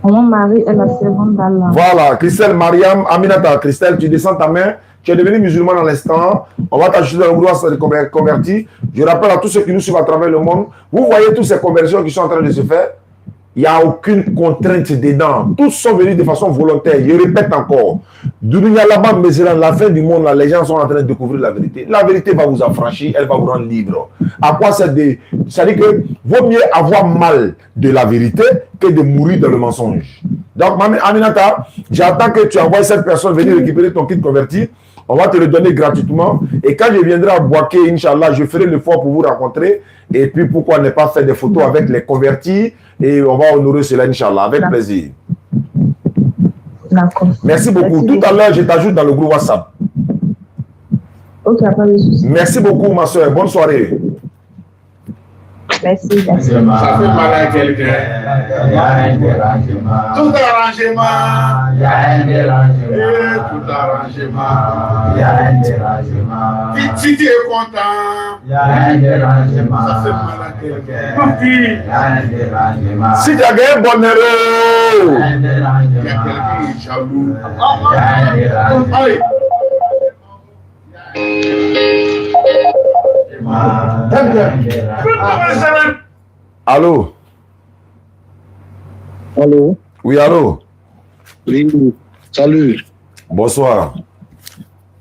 Maman Marie est la servante d'Allah. Voilà, Christelle, Mariam, Aminata, Christelle, tu descends ta main. Tu es devenu musulman dans l'instant. On va t'ajouter dans le groupe converti. Je rappelle à tous ceux qui nous suivent à travers le monde. Vous voyez toutes ces conversions qui sont en train de se faire. Il n'y a aucune contrainte dedans. Tous sont venus de façon volontaire. Je répète encore. Dunia là-bas, mais c'est la fin du monde, là, les gens sont en train de découvrir la vérité. La vérité va vous affranchir, elle va vous rendre libre. À quoi ça dit? C'est-à-dire que vaut mieux avoir mal de la vérité que de mourir dans le mensonge. Donc, Aminata, j'attends que tu envoies cette personne venir récupérer ton kit converti. On va te le donner gratuitement. Et quand je viendrai à Boaké, Inch'Allah, je ferai l'effort pour vous rencontrer. Et puis, pourquoi ne pas faire des photos avec les convertis? Et on va honorer cela, Inch'Allah, avec plaisir. D'accord. Merci beaucoup. Tout à l'heure, je t'ajoute dans le groupe WhatsApp. Ok, pas de souci. Merci beaucoup, ma soeur. Bonne soirée. Merci, merci. Ça fait mal à quelqu'un. Il y a un dérangement. Tout arrangement. Il y a un dérangement. Tout arrangement. Il y a un dérangement. Si tu es content. Il y a un dérangement. Ça fait mal à quelqu'un. Il y a un dérangement. Si tu as gagné bon heureux. Il y a un dérangement. Il y a quelqu'un qui est jaloux. Il y a un dérangement. Allez. Allô? Allô? Oui, allô? Oui, salut. Bonsoir.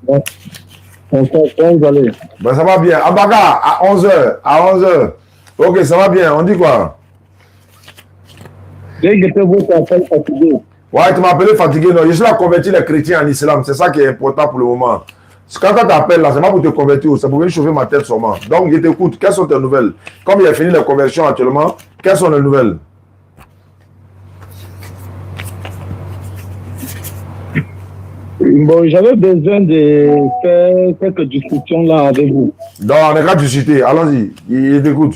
Bonsoir, comment vous allez? Ben, ça va bien. Abaga, à 11h. À 11h. Ok, ça va bien. On dit quoi? J'ai guetté votre appel fatigué. Ouais, tu m'as appelé fatigué. Non, je suis là convertir les chrétiens en islam. C'est ça qui est important pour le moment. Quand tu t'appelles là, c'est pas pour te convertir, c'est pour venir chauffer ma tête seulement. Donc, je t'écoute. Quelles sont tes nouvelles? Comme il a fini les conversions actuellement, quelles sont les nouvelles? Bon, j'avais besoin de faire quelques discussions là avec vous. Donc, on est qu'à discuter. Allons-y. Il t'écoute.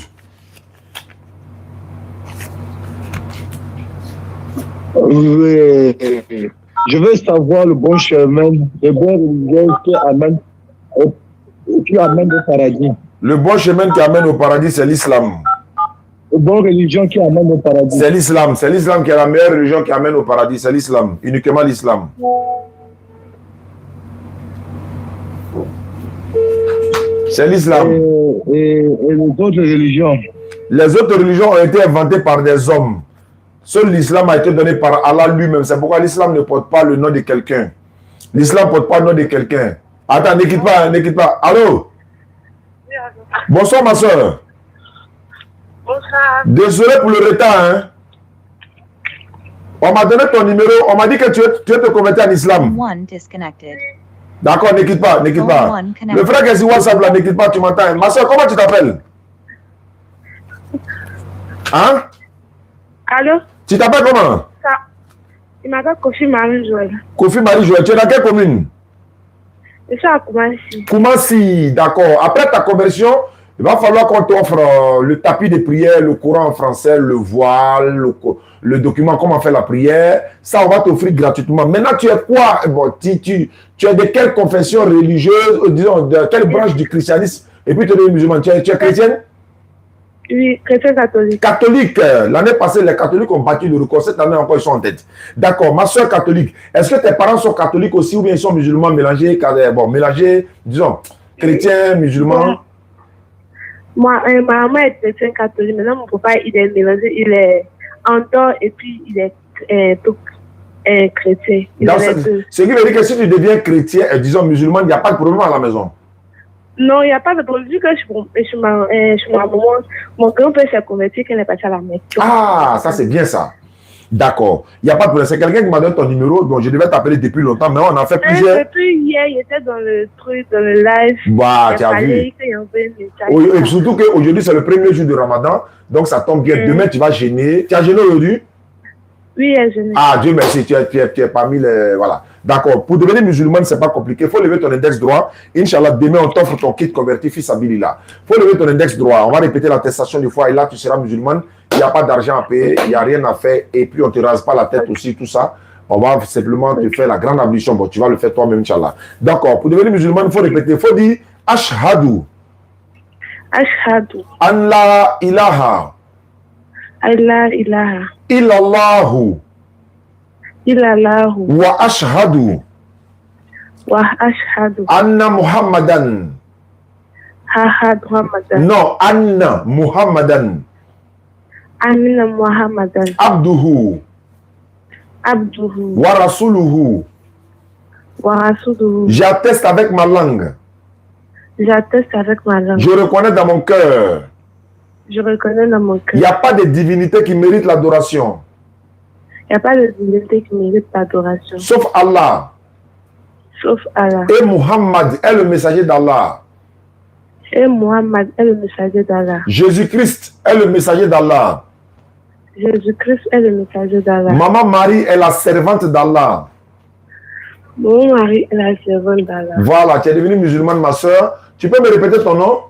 Je veux savoir le bon chemin, le bon religion qui amène au paradis. Le bon chemin qui amène au paradis, c'est l'islam. Le bon religion qui amène au paradis. C'est l'islam. C'est l'islam qui est la meilleure religion qui amène au paradis. C'est l'islam. Uniquement l'islam. C'est l'islam. Et les autres religions? Les autres religions ont été inventées par des hommes. Seul l'islam a été donné par Allah lui-même. C'est pourquoi l'islam ne porte pas le nom de quelqu'un. L'islam ne porte pas le nom de quelqu'un. Attends, ne quitte pas, ne quitte pas. Allô? Bonsoir, ma soeur. Bonsoir. Désolé pour le retard. Hein? On m'a donné ton numéro. On m'a dit que tu veux te convertir en islam. One disconnected. D'accord, ne quitte pas, ne quitte pas. Le frère qui est sur WhatsApp, là, ne quitte pas, tu m'entends. Ma soeur, comment tu t'appelles? Hein? Allô? Tu t'appelles comment? Il m'appelle Kofi Marie-Joël. Kofi Marie-Joël. Tu es dans quelle commune? Je suis à Koumassi. Koumassi, d'accord. Après ta conversion, il va falloir qu'on t'offre le tapis de prière, le Coran en français, le voile, le document, comment faire la prière. Ça, on va t'offrir gratuitement. Maintenant, tu es quoi? Bon, tu es de quelle confession religieuse, disons, de quelle branche du christianisme? Et puis tu es musulman. Tu es chrétienne? Oui, chrétien catholique. Catholique. L'année passée, les catholiques ont battu le record. Cette année encore, ils sont en tête. D'accord. Ma soeur catholique, est-ce que tes parents sont catholiques aussi ou bien ils sont musulmans mélangés? Bon, mélangés, disons, chrétiens, musulmans. Ma maman est chrétien catholique. Maintenant, mon papa, il est mélangé. Il est endort et puis il est tout chrétien. Ce qui veut dire que si tu deviens chrétien, disons musulman, il n'y a pas de problème à la maison. Non, il n'y a pas de problème. Vu que je suis ma maman, mon grand-père s'est converti quand il est parti à la Mecque. Ah, ça c'est bien ça. D'accord. Il n'y a pas de problème. C'est quelqu'un qui m'a donné ton numéro. Donc je devais t'appeler depuis longtemps, mais on a fait plusieurs. Depuis hier, il était dans le truc, dans le live. Bah, tu as vu. Et surtout qu'aujourd'hui, c'est le premier jour du Ramadan. Donc ça tombe bien. Demain, tu vas gêner. Tu as gêné aujourd'hui? Oui, j'ai gêné. Ah, Dieu merci. Tu es parmi les. Voilà. D'accord. Pour devenir musulman, ce n'est pas compliqué. Il faut lever ton index droit. Inch'Allah, demain, on t'offre ton kit converti fils Abilillah. Il faut lever ton index droit. On va répéter l'attestation du fois et là, tu seras musulman. Il n'y a pas d'argent à payer. Il n'y a rien à faire. Et puis, on ne te rase pas la tête aussi, tout ça. On va simplement te faire la grande ablution. Bon, tu vas le faire toi-même, Inch'Allah. D'accord. Pour devenir musulman, il faut répéter. Il faut dire Ashhadu. Ashhadu. An la ilaha. Allah ilaha. Illallahu. Illallahu. Wa ashhadu. Wa ashhadu. Anna Muhammadan. Ahad Muhammadan. Non, Anna Muhammadan. Anna Muhammadan. Abduhu. Abduhu. Wa rasuluhu. Wa rasuluhu. J'atteste avec ma langue. J'atteste avec ma langue. Je reconnais dans mon cœur. Je reconnais dans mon cœur. Il n'y a pas de divinité qui mérite l'adoration. Il n'y a pas de divinité qui mérite l'adoration. Sauf Allah. Sauf Allah. Et Muhammad est le messager d'Allah. Et Muhammad est le messager d'Allah. Jésus-Christ est le messager d'Allah. Jésus-Christ est le messager d'Allah. Maman Marie est la servante d'Allah. Mon mari est la servante d'Allah. Voilà, tu es devenue musulmane, ma soeur. Tu peux me répéter ton nom?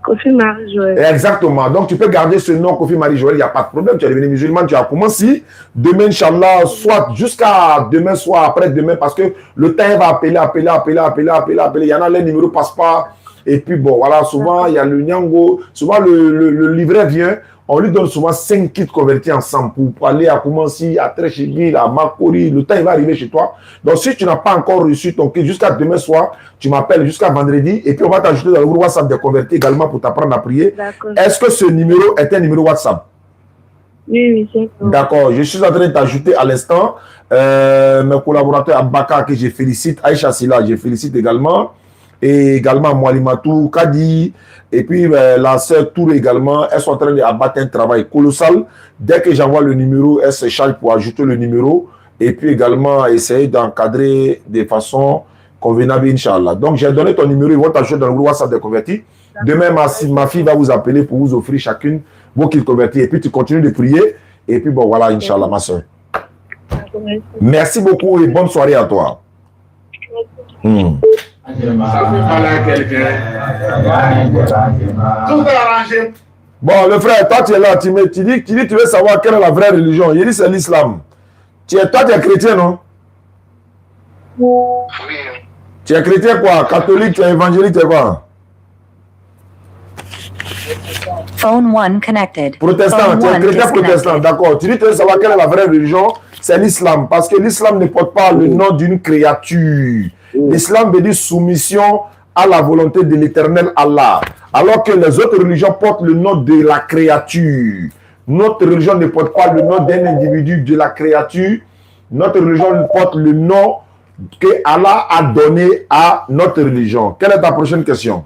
Kofi Marie Joël. Exactement. Donc, tu peux garder ce nom, Kofi Marie Joël, il n'y a pas de problème. Tu es devenu musulman, tu as commencé. Demain, Inch'Allah, soit jusqu'à demain, soit après-demain, parce que le temps va appeler. Il y en a, les numéros ne passent pas. Et puis, bon, voilà, souvent, il y a le Nyango. Souvent, le livret vient. On lui donne souvent 5 kits convertis ensemble pour aller à Koumassi, à Trécheville, à Makori. Le temps, il va arriver chez toi. Donc, si tu n'as pas encore reçu ton kit jusqu'à demain soir, tu m'appelles jusqu'à vendredi et puis on va t'ajouter dans le groupe WhatsApp des convertis également pour t'apprendre à prier. Est-ce que ce numéro est un numéro WhatsApp? Oui, c'est ça. D'accord. Je suis en train de t'ajouter à l'instant. Mes collaborateurs Abaka que je félicite, Aïcha Silla, je félicite également. Et également Moualimatou, Kadi, et puis la sœur Touré également, elles sont en train d'abattre un travail colossal. Dès que j'envoie le numéro, elles se chargent pour ajouter le numéro et puis également essayer d'encadrer de façon convenable, Inch'Allah. Donc j'ai donné ton numéro, ils vont t'ajouter dans le groupe WhatsApp des convertis. Demain, ma fille va vous appeler pour vous offrir chacune vos kits convertis et puis tu continues de prier. Et puis bon, voilà, Inch'Allah, ma soeur. Merci beaucoup et bonne soirée à toi. Ça fait mal à quelqu'un. Tout est arrangé. Bon, le frère, toi tu es là, tu dis tu veux savoir quelle est la vraie religion. Il dit c'est l'islam. Toi tu es chrétien, non? Oui. Tu es chrétien quoi? Catholique, tu es évangélique, tu es quoi? Phone 1 connected. Protestant, tu es chrétien protestant, d'accord. Tu dis tu veux savoir quelle est la vraie religion, c'est l'islam. Parce que l'islam ne porte pas le nom d'une créature. L'islam veut dire soumission à la volonté de l'éternel Allah. Alors que les autres religions portent le nom de la créature. Notre religion ne porte pas le nom d'un individu de la créature. Notre religion porte le nom que Allah a donné à notre religion. Quelle est ta prochaine question?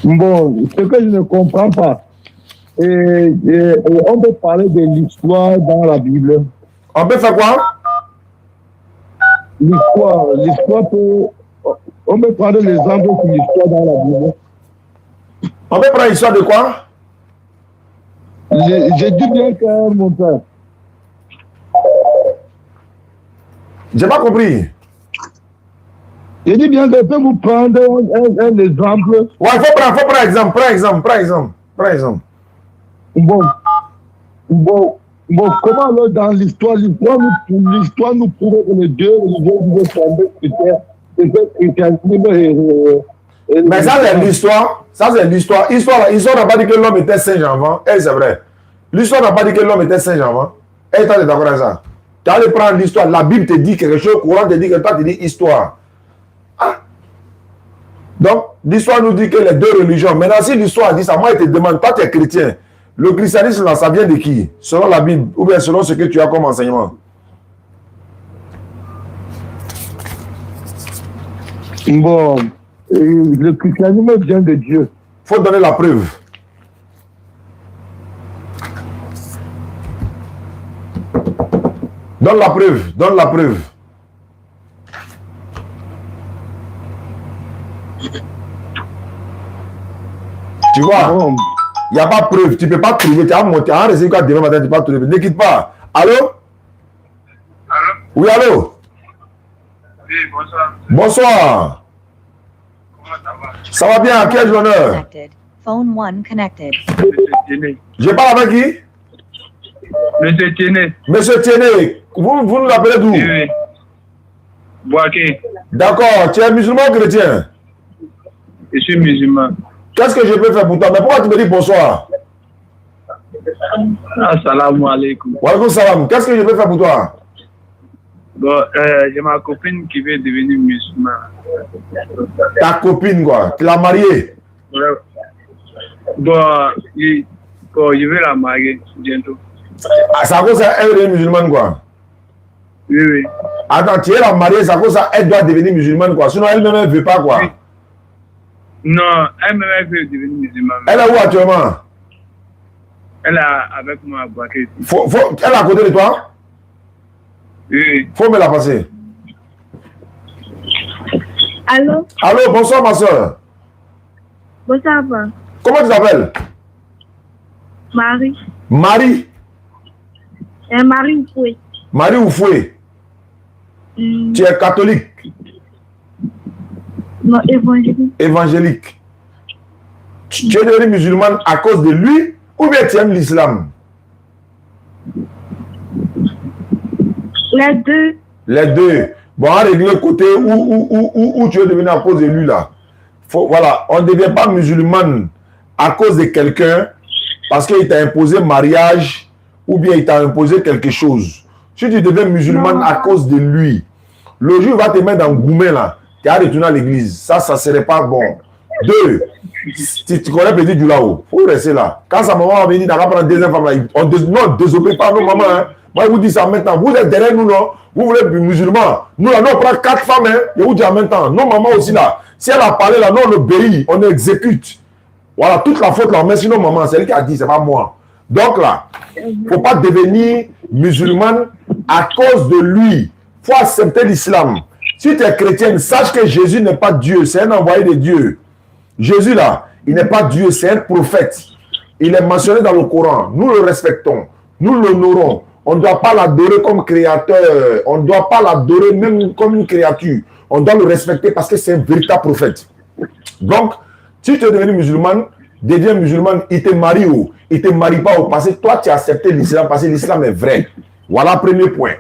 Bon, ce que je ne comprends pas, on peut parler de l'histoire dans la Bible. On peut faire quoi? L'histoire pour... On peut prendre l'exemple de l'histoire dans la Bible. On peut prendre l'histoire de quoi? Je dis bien que mon père. J'ai pas compris. Je dis bien que je peux vous prendre un exemple. Ouais, il faut prendre exemple. Prends exemple. Bon, comment alors dans l'histoire nous prouve que les deux religions devaient tomber mais ça c'est l'histoire. L'histoire n'a pas dit que l'homme était singe avant. C'est vrai. L'histoire n'a pas dit que l'homme était singe avant. Tu es d'accord avec ça? Tu allais prendre l'histoire. La Bible te dit quelque chose, le Coran te dit que toi tu dis histoire. Ah. Donc, l'histoire nous dit que les deux religions. Maintenant, si l'histoire dit ça, moi je te demande, toi tu es chrétien. Le christianisme là, ça vient de qui? Selon la Bible ou bien selon ce que tu as comme enseignement? Bon, le christianisme vient de Dieu. Il faut donner la preuve. Donne la preuve. Tu vois, il n'y a pas de preuve. Tu ne peux pas trouver. Tu as monté en résultat demain matin, tu ne peux pas trouver. Ne quitte pas. Allô? Oui, allô? Oui, bonsoir. Bonsoir. Comment ça va? Ça va bien, à quel honneur? Connected. Phone 1 connected. Monsieur Tiene. Je parle avec qui? Monsieur Tiene. Monsieur Tiene, vous nous appelez d'où? Oui. Boaké. D'accord, tu es musulman ou chrétien? Je suis musulman. Qu'est-ce que je peux faire pour toi? Mais pourquoi tu me dis bonsoir? Assalamu alaikum. Wa alaikum salam. Qu'est-ce que je peux faire pour toi? Bon, j'ai ma copine qui veut devenir musulmane. Ta copine, quoi? Tu l'as mariée? Bon, je vais la marier bientôt. Ah, c'est à cause qu'elle est musulmane, quoi? Oui, oui. Attends, tu es la mariée, c'est à cause qu'elle doit devenir musulmane, quoi? Sinon, elle-même, elle ne veut pas, quoi? Oui. Non, elle-même veut devenir musulmane. Elle est où actuellement? Elle est avec moi à Boaké. Elle est à côté de toi? Oui. Faut me la passer. Allô? Allô, bonsoir, ma soeur. Bonsoir, papa. Comment tu t'appelles? Marie. Marie? Marie Oufoué. Marie Oufoué. Tu es catholique? Non, évangélique. Évangélique. Tu es devenu musulmane à cause de lui ou bien tu aimes l'islam? Les deux. Les deux. Bon, on va régler le côté où tu es devenu à cause de lui là. Voilà, on ne devient pas musulman à cause de quelqu'un parce qu'il t'a imposé mariage ou bien il t'a imposé quelque chose. Si tu deviens musulman à cause de lui, le jour où il va te mettre dans le gourmet là, tu as retourné à l'église. Ça ne serait pas bon. Deux, si tu connais Petit du là-haut, il faut rester là. Quand sa maman va venir, elle va prendre deuxième femme là. Non, désobéis pas, non, maman. Hein. Moi, je vous dis ça maintenant. Vous êtes derrière nous, non? Vous voulez être musulman. Nous, là, nous, on prend 4 femmes, hein. Je vous dis en même temps. Non, maman aussi, là. Si elle a parlé, là, nous, on obéit, on exécute. Voilà, toute la faute, là, mais sinon, maman, c'est elle qui a dit, c'est pas moi. Donc, là, il ne faut pas devenir musulman à cause de lui. Il faut accepter l'islam. Si tu es chrétienne, sache que Jésus n'est pas Dieu, c'est un envoyé de Dieu. Jésus, là, il n'est pas Dieu, c'est un prophète. Il est mentionné dans le Coran. Nous le respectons, nous l'honorons. On ne doit pas l'adorer comme créateur. On ne doit pas l'adorer même comme une créature. On doit le respecter parce que c'est un véritable prophète. Donc, si tu es devenu musulman, deviens musulman, il te marie où? Il ne te marie pas où? Parce que toi, tu as accepté l'islam parce que l'islam est vrai. Voilà le premier point.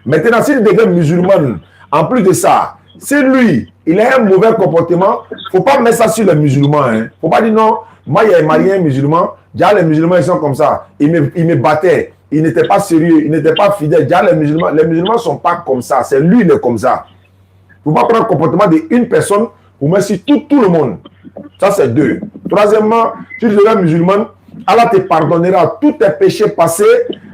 Maintenant, s'il devient musulman, en plus de ça, si lui, il a un mauvais comportement, il ne faut pas mettre ça sur les musulmans. Il ne faut pas dire non, moi, il y a marié un musulman, déjà les musulmans, ils sont comme ça. Ils me battaient. Il n'était pas sérieux, il n'était pas fidèle. Déjà, les musulmans ne sont pas comme ça. C'est lui qui est comme ça. Il ne faut pas prendre le comportement d'une personne pour mettre sur tout le monde. Ça, c'est deux. Troisièmement, si tu deviens musulman, Allah te pardonnera tous tes péchés passés.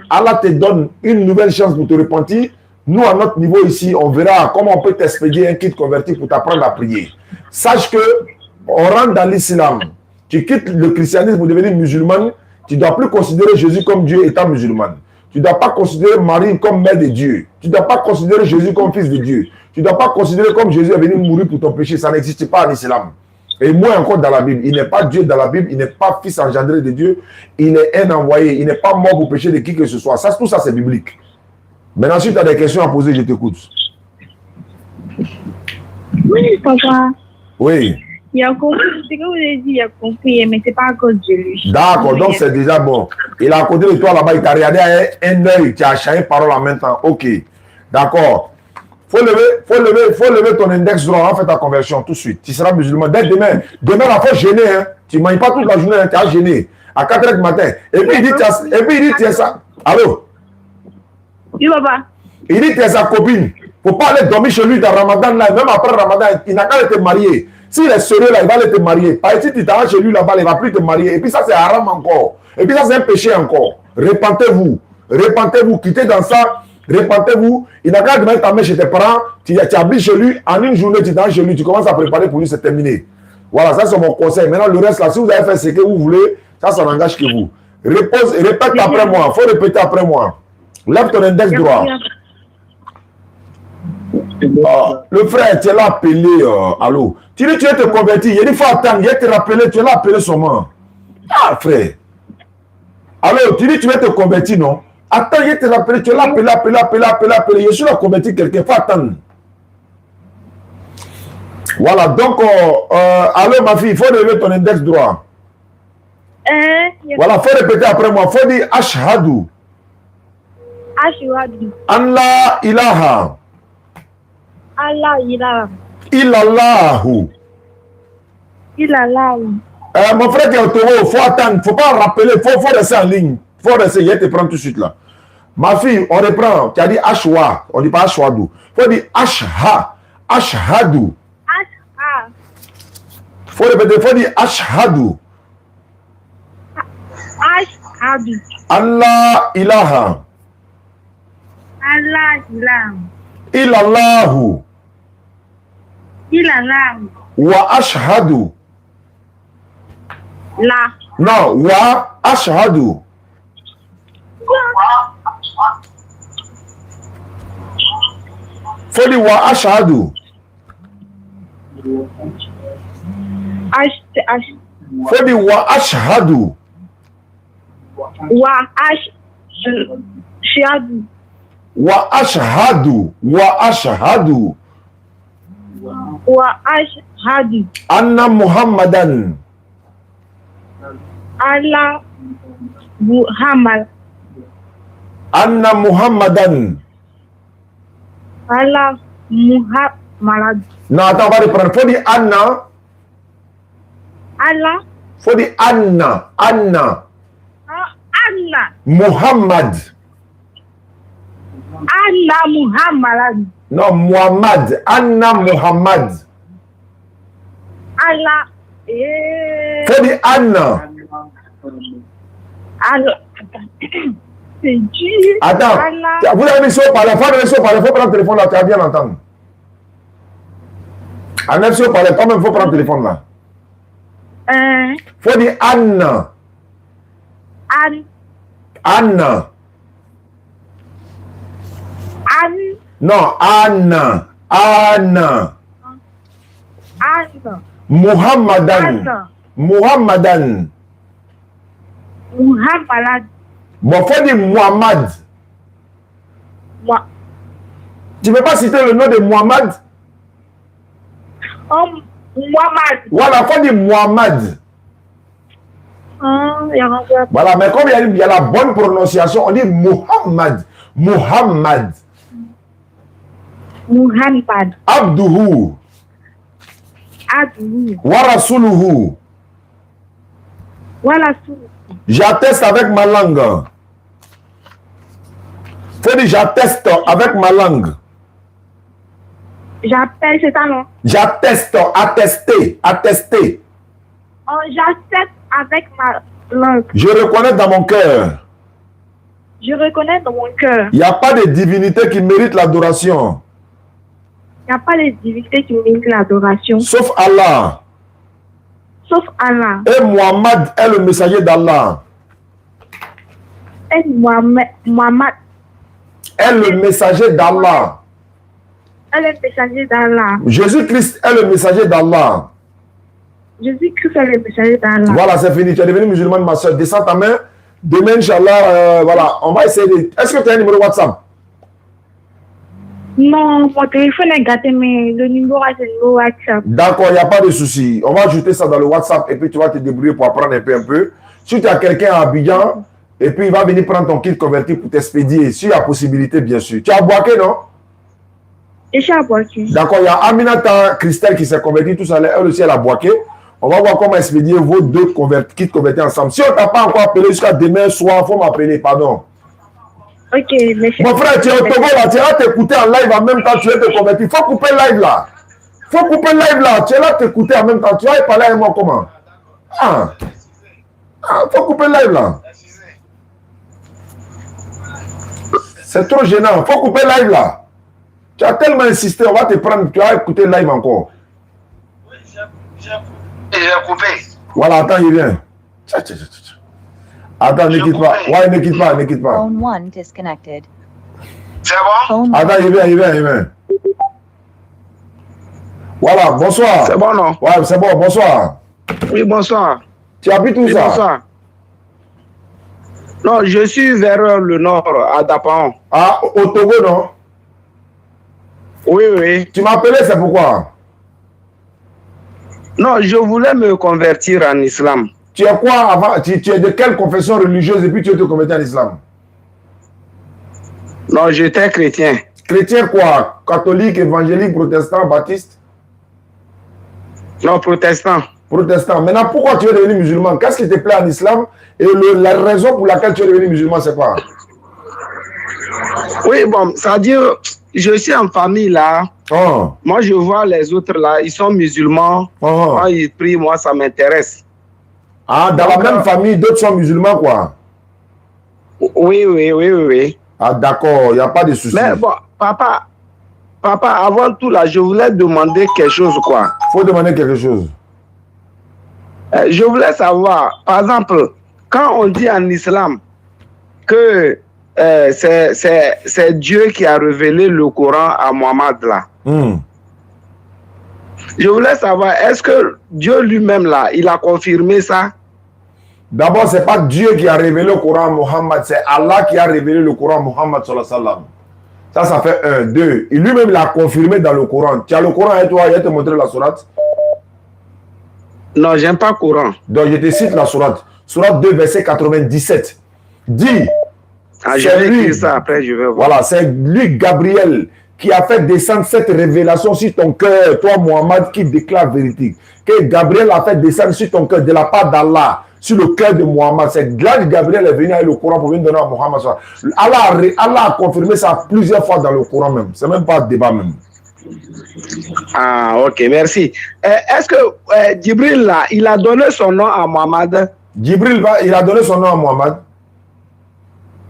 Allah te donne une nouvelle chance pour te repentir. Nous, à notre niveau ici, on verra comment on peut t'expédier un kit converti pour t'apprendre à prier. Sache que on rentre dans l'islam. Tu quittes le christianisme pour devenir musulman. Tu ne dois plus considérer Jésus comme Dieu étant musulman. Tu ne dois pas considérer Marie comme mère de Dieu. Tu ne dois pas considérer Jésus comme fils de Dieu. Tu ne dois pas considérer comme Jésus est venu mourir pour ton péché. Ça n'existe pas en islam. Et moins encore dans la Bible. Il n'est pas Dieu dans la Bible. Il n'est pas fils engendré de Dieu. Il est un envoyé. Il n'est pas mort pour pécher de qui que ce soit. Ça, tout ça, c'est biblique. Maintenant, si tu as des questions à poser, je t'écoute. Oui, papa. Oui. Il a compris. Ce que vous avez dit, il a compris, mais c'est pas à cause de lui. D'accord, donc c'est déjà bon. Il est à côté de toi là-bas, il t'a regardé à un œil, tu as changé parole en même temps. Ok. D'accord. Faut lever ton index droit, on fait ta conversion tout de suite. Tu seras musulman. Dès demain, la fois gêné, hein. Tu ne manges pas toute la journée, hein, tu as gêné. À 4h du matin. Et puis il dit, tu es ça. Allô? Oui, papa. Il dit, tu es sa copine. Faut pas aller dormir chez lui dans Ramadan là. Même après Ramadan, il n'a qu'à te marier. S'il est sérieux là, il va aller te marier. Par exemple, si tu t'arranges chez lui là-bas, il ne va plus te marier. Et puis ça, c'est haram encore. Et puis ça, c'est un péché encore. Repentez-vous. Repentez-vous. Quittez dans ça. Repentez-vous. Il n'a qu'à demander ta main chez tes parents. Tu habites chez lui. En une journée, tu t'arranges chez lui. Tu commences à préparer pour lui, c'est terminé. Voilà, ça c'est mon conseil. Maintenant, le reste là, si vous avez fait ce que vous voulez, ça n'engage que vous. Répète après moi. Il faut répéter après moi. Lève ton index droit. Le frère, tu es là appelé. Allô. Tu dis, tu es te convertir. Il dit, il faut attendre. Il te rappeler. Tu es là appelé seulement. Ah, frère. Alors, tu dis, tu es te convertir, non? Attends, il te rappelle. Tu es là appelé. Je suis là convertir quelqu'un. Il faut attendre. Voilà, donc, allô, ma fille, il faut lever ton index droit. Voilà, il faut répéter après moi. Il faut dire Ashhadu. Ashhadu. Allah ilaha. Allah ilaha. Illallahu. Illallahu. Mon frère qui est au taureau, il faut attendre. Il ne faut pas rappeler. Il faut rester en ligne. Il faut rester. Il te prend tout de suite là. Ma fille, on reprend. Tu as dit Ashwa. On ne dit pas Ashwadu. Il faut dire Ashha. Ashhadu. Il faut répéter. Il faut dire Ashhadu. Ashhadu. Allah ilaha. Allah ilaha. Illallahu. Illallahu. Wa ashhadu. La. Non, wa ashhadu. Faut dire wa ashhadu. Faut dire wa ashhadu. Wa ashhadu. Wa ashhadu. Wa ashhadu. Wa ashhadu. Anna Muhammadan. Allah Muhammad. Anna Muhammadan. Allah Muhammad. Non, attends, on va reprendre. Faut dire Anna. Allah. Faut dire Anna. Anna. Anna. Muhammad. Anna Muhammad. Non, Muhammad. Anna Muhammad. Allah. Faut dire Anna. Allah. C'est Dieu. Attends. Allah. Vous avez mis sur parler. Il faut prendre le téléphone là. Tu vas bien entendre. Anna, sur parler. Quand même, il faut prendre le téléphone là. Faut dire Anna. Anna. Non, Anna. Anna. Anna. Muhammadan. Muhammadan. Muhammad. Bon, faut dire Muhammad. Tu ne peux pas citer le nom de Muhammad? Muhammad. Voilà, faut dire Muhammad. Voilà, mais comme il y a la bonne prononciation, on dit Muhammad. Muhammad. Muhammad. Abduhu. Abduhu. Wa rasuluhu. Wa rasuluhu. J'atteste avec ma langue. Faut dire j'atteste avec ma langue. J'appelle, c'est ça, non? J'atteste, attester, attester. Oh, j'atteste avec ma langue. Je reconnais dans mon cœur. Je reconnais dans mon cœur. Il n'y a pas de divinité qui mérite l'adoration. Il n'y a pas de divinité qui mérite l'adoration. Sauf Allah. Sauf Allah. Et Muhammad est le messager d'Allah. Et Muhammad est le messager d'Allah. Est le messager d'Allah. Jésus-Christ est le messager d'Allah. Jésus-Christ est le messager d'Allah. Voilà, c'est fini. Tu es devenu musulmane, ma soeur. Descends ta main. Demain, Inch'Allah, voilà, on va essayer de... Est-ce que tu as un numéro WhatsApp? Non, mon téléphone est gâté, mais le numéro c'est le numéro WhatsApp. D'accord, il n'y a pas de souci. On va ajouter ça dans le WhatsApp et puis tu vas te débrouiller pour apprendre un peu. Si tu as quelqu'un à Abidjan, et puis il va venir prendre ton kit converti pour t'expédier, s'il y a possibilité, bien sûr. Tu as Boaké, non? Je suis à Boaké. D'accord, il y a Aminata Christelle qui s'est convertie tout à l'heure, elle aussi elle a Boaké. On va voir comment expédier vos deux kits convertis ensemble. Si on ne t'a pas encore appelé jusqu'à demain soir, il faut m'appeler, pardon. Ok, merci. Mon frère, tu es au Togo là, tu es là t'écouter en live en même temps, tu es te convertir. Il faut couper le live là. Il faut couper le live là. Tu es là t'écouter en même temps. Tu vas y parler avec moi comment? Faut couper le live là. C'est trop gênant. Faut couper le live là. Tu as tellement insisté, on va te prendre. Tu vas écouter le live encore. Oui, j'ai coupé. Voilà, attends, il vient. Attends, ne quitte pas. Ouais, ne quitte pas, ne quitte pas. Phone 1 disconnected. C'est bon? Attends, il vient. Voilà, bonsoir. C'est bon, non? Ouais, c'est bon, bonsoir. Oui, bonsoir. Tu habites où oui, ça? Bonsoir. Non, je suis vers le nord, à Dapan. Ah, au Togo, non? Oui, oui. Tu m'as appelé, c'est pourquoi? Non, je voulais me convertir en islam. Tu es quoi avant? Tu es de quelle confession religieuse et puis tu es te converti en islam? Non, j'étais chrétien. Chrétien quoi? Catholique, évangélique, protestant, baptiste? Non, protestant. Protestant. Maintenant, pourquoi tu es devenu musulman? Qu'est-ce qui te plaît en islam? Et la raison pour laquelle tu es devenu musulman, c'est quoi? Oui, bon, c'est-à-dire, je suis en famille là. Oh. Moi, je vois les autres là, ils sont musulmans. Oh. Quand ils prient, moi, ça m'intéresse. Ah, dans la même famille, d'autres sont musulmans, quoi? Oui. Ah, d'accord, il n'y a pas de souci. Mais bon, papa, avant tout là, je voulais demander quelque chose, quoi. Faut demander quelque chose. Je voulais savoir, par exemple, quand on dit en islam que c'est Dieu qui a révélé le Coran à Mohammed là. Je voulais savoir, est-ce que Dieu lui-même là, il a confirmé ça? D'abord, ce n'est pas Dieu qui a révélé le Coran à Mohammed, c'est Allah qui a révélé le Coran à Mohammed sallallahu alayhi wa sallam. Ça fait 1, 2. Et lui-même l'a confirmé dans le Coran. Tu as le Coran et toi, il va te montrer la sourate? Non, j'aime pas le Coran. Donc, je te cite la sourate. Sourate 2, verset 97. Dit. Ah, je vais écrire ça après, je vais voir. Voilà, c'est lui, Gabriel, qui a fait descendre cette révélation sur ton cœur, toi, Mohammed, qui déclare vérité. Que Gabriel a fait descendre sur ton cœur de la part d'Allah, sur le cœur de Mohammed. C'est là que Gabriel est venu avec le Coran pour venir donner à Mohammed. Allah a confirmé ça plusieurs fois dans le Coran même. C'est même pas un débat même. Ah, ok, merci. Est-ce que Djibril, là, il a donné son nom à Mohammed? Djibril, il a donné son nom à Mohammed.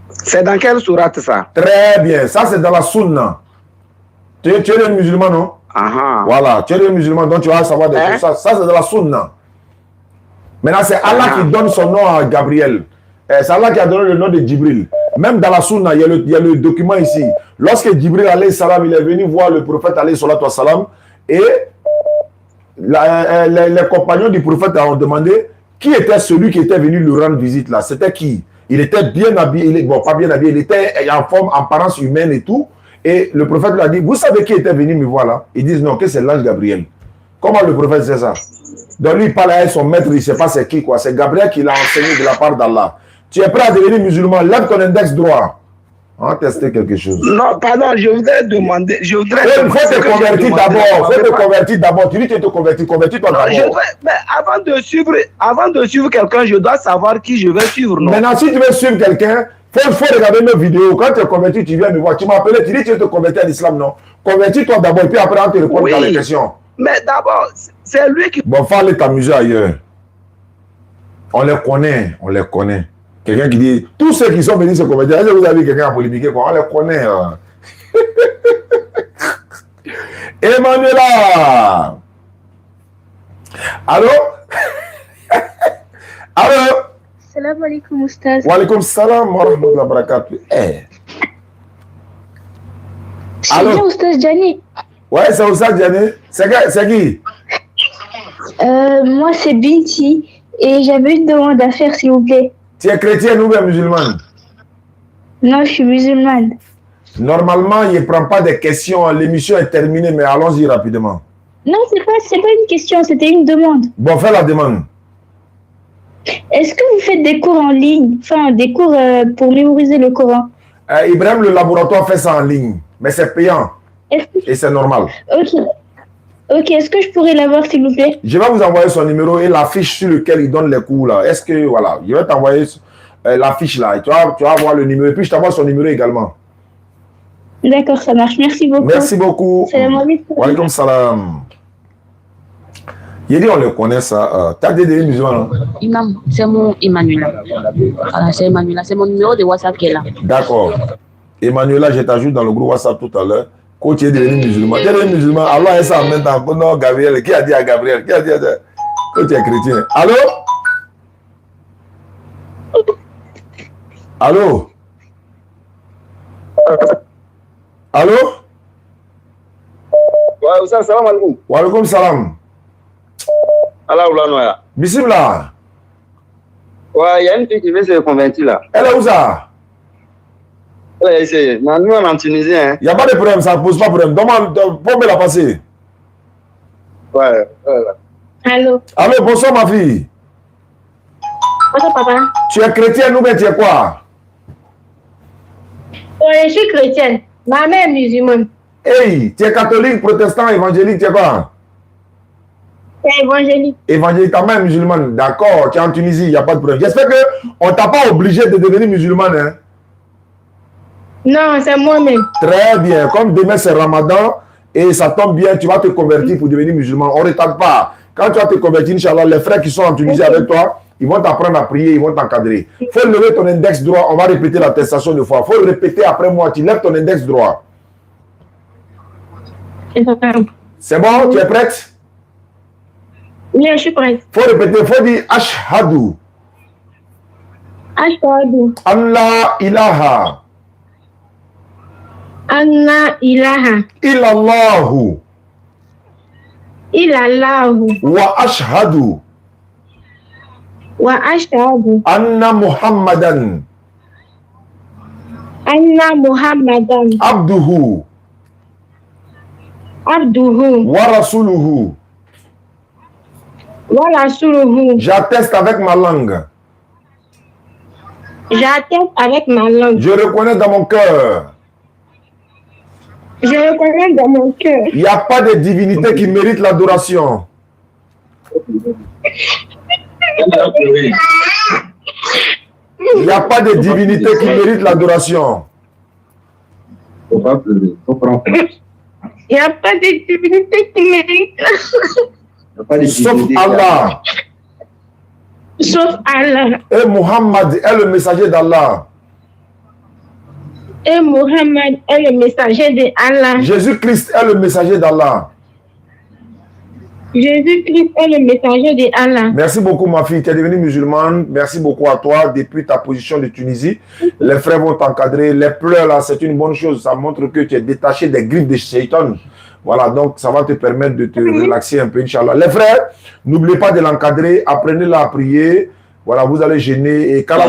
C'est dans quelle sourate ça? Très bien, ça c'est dans la Sunna. Tu es un musulman, non? Voilà, tu es un musulman, donc tu vas savoir des choses. Ça c'est dans la Sunna. Maintenant, c'est Allah qui donne son nom à Gabriel. C'est Allah qui a donné le nom de Djibril. Même dans la Sunna, il y a le document ici. Lorsque Djibril alayhi salam, il est venu voir le prophète alayhi salam, et les compagnons du prophète ont demandé qui était celui qui était venu lui rendre visite là. C'était qui? Il était bien habillé, bon pas bien habillé, il était en forme, en apparence humaine et tout. Et le prophète lui a dit, vous savez qui était venu me voir là? Ils disent non, que c'est l'ange Gabriel. Comment le prophète sait ça? Donc lui il parle avec son maître, il ne sait pas c'est qui quoi. C'est Gabriel qui l'a enseigné de la part d'Allah. Tu es prêt à devenir musulman, lève ton index droit. On va tester quelque chose. Non, pardon, je voudrais demander. Il faut te convertir d'abord. Faut te convertir d'abord. Tu dis que tu te convertis. Convertis-toi d'abord. Mais avant de suivre quelqu'un, je dois savoir qui je vais suivre. Non? Maintenant, si tu veux suivre quelqu'un, il faut regarder nos vidéos. Quand tu es converti, tu viens me voir. Tu m'as appelé, tu dis que tu veux te convertir à l'islam, non? Convertis-toi d'abord et puis après, on te répond dans les questions. Mais d'abord, c'est lui qui. Bon, faut aller t'amuser ailleurs. On les connaît. Quelqu'un qui dit, tous ceux qui sont venus se convertir, est-ce que vous avez quelqu'un à polémiquer quoi? On les connaît. Emmanuela. Allô? Allô? Salam alaikum, Oustaz. Wa alaikum salam wa rahmatullahi wa barakatuh. C'est bien Oustaz Gianni. Ouais, c'est Oustaz Gianni. C'est qui? Moi, c'est Binti. Et j'avais une demande à faire, s'il vous plaît. Tu es chrétienne ou bien musulmane? Non, je suis musulmane. Normalement, il ne prend pas des questions. L'émission est terminée, mais allons-y rapidement. Non, c'est pas une question, c'était une demande. Bon, fais la demande. Est-ce que vous faites des cours en ligne, enfin des cours pour mémoriser le Coran? Ibrahim, le laboratoire fait ça en ligne, mais c'est payant. Et c'est normal. Ok, est-ce que je pourrais l'avoir, s'il vous plaît? Je vais vous envoyer son numéro et la fiche sur laquelle il donne les cours là. Est-ce que, voilà, je vais t'envoyer la fiche là. Et tu vas voir le numéro. Et puis, je t'envoie son numéro également. D'accord, ça marche. Merci beaucoup. Merci beaucoup. Salam alaikum. Wa alaikum salam. Il dit, on le connaît ça. T'as des musulmans? Imam, c'est mon Emmanuela. Voilà, c'est Emmanuela. C'est mon numéro de WhatsApp qui est là. D'accord. Emmanuela, je t'ajoute dans le groupe WhatsApp tout à l'heure. Quand tu es devenu musulman. Tu es devenu musulman. Allah est ça en même temps. Non, Gabriel. Qui a dit à Gabriel? Qui a dit à quand tu es chrétien? Allô? Allô? Allô? Ouais, salam alaikum. Wa alaikum salam. Allah Oulanoya. Bismillah. Ouais, il y a une fille qui veut se convertir là. Elle est où ça? Elle a essayé. Nous, on est en Tunisie. Hein. Il n'y a pas de problème, ça ne pose pas de problème. Pour me la passer. Ouais. Allô? Allô, bonsoir ma fille. Bonsoir papa. Tu es chrétienne ou bien tu es quoi? Ouais, je suis chrétienne. Ma mère est musulmane. Hey, tu es catholique, protestant, évangélique, tu es quoi? C'est évangélique. Évangélique, ta mère est musulmane. D'accord, tu es en Tunisie, il n'y a pas de problème. J'espère qu'on ne t'a pas obligé de devenir musulmane. Hein? Non, c'est moi-même. Très bien. Comme demain c'est Ramadan et ça tombe bien, tu vas te convertir pour devenir musulman. On ne retarde pas. Quand tu vas te convertir, Inch'Allah, les frères qui sont en Tunisie avec toi, ils vont t'apprendre à prier, ils vont t'encadrer. Il faut lever ton index droit. On va répéter l'attestation de foi. Il faut le répéter après moi. Tu lèves ton index droit. C'est bon? Tu es prête? Oui, je suis prête. Il faut répéter. Il faut dire Ashhadu. Ashhadu. Allah ilaha. Anna ilaha. Illallahu. Illallahu. Wa ashhadu. Wa ashhadu. Anna Muhammadan. Anna Muhammadan. Abduhu. Abduhu. Wa rasuluhu. Wa rasuluhu. J'atteste avec ma langue. J'atteste avec ma langue. Je reconnais dans mon cœur. Je reconnais dans mon cœur. Il n'y a pas de divinité qui mérite l'adoration. Il n'y a pas de divinité qui mérite l'adoration. Il n'y a pas de divinité qui mérite. Sauf Allah. Sauf Allah. Et Muhammad est le messager d'Allah. Et Mohammed est le messager de Allah. Jésus-Christ est le messager d'Allah. Jésus-Christ est le messager de Allah. Merci beaucoup ma fille, tu es devenue musulmane. Merci beaucoup à toi depuis ta position de Tunisie. Les frères vont t'encadrer. Les pleurs là, c'est une bonne chose. Ça montre que tu es détaché des griffes de Shaitan. Voilà, donc ça va te permettre de te relaxer un peu, Inch'Allah. Les frères, n'oubliez pas de l'encadrer. Apprenez-la à prier. Voilà, vous allez gêner. Et qu'Allah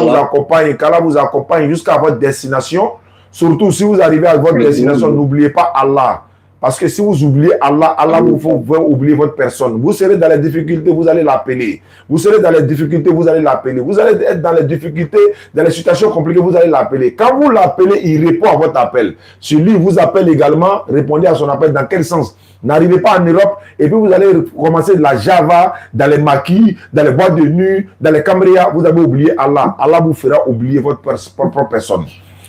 vous accompagne jusqu'à votre destination. Surtout si vous arrivez à votre destination, n'oubliez pas Allah. Parce que si vous oubliez Allah, Allah vous fait oublier votre personne. Vous serez dans les difficultés, vous allez l'appeler. Vous serez dans les difficultés, vous allez l'appeler. Vous allez être dans les difficultés, dans les situations compliquées, vous allez l'appeler. Quand vous l'appelez, il répond à votre appel. Si lui vous appelle également, répondez à son appel. Dans quel sens? N'arrivez pas en Europe et puis vous allez commencer de la Java, dans les maquis, dans les boîtes de nuit, dans les Cambria. Vous avez oublié Allah. Allah vous fera oublier votre propre personne.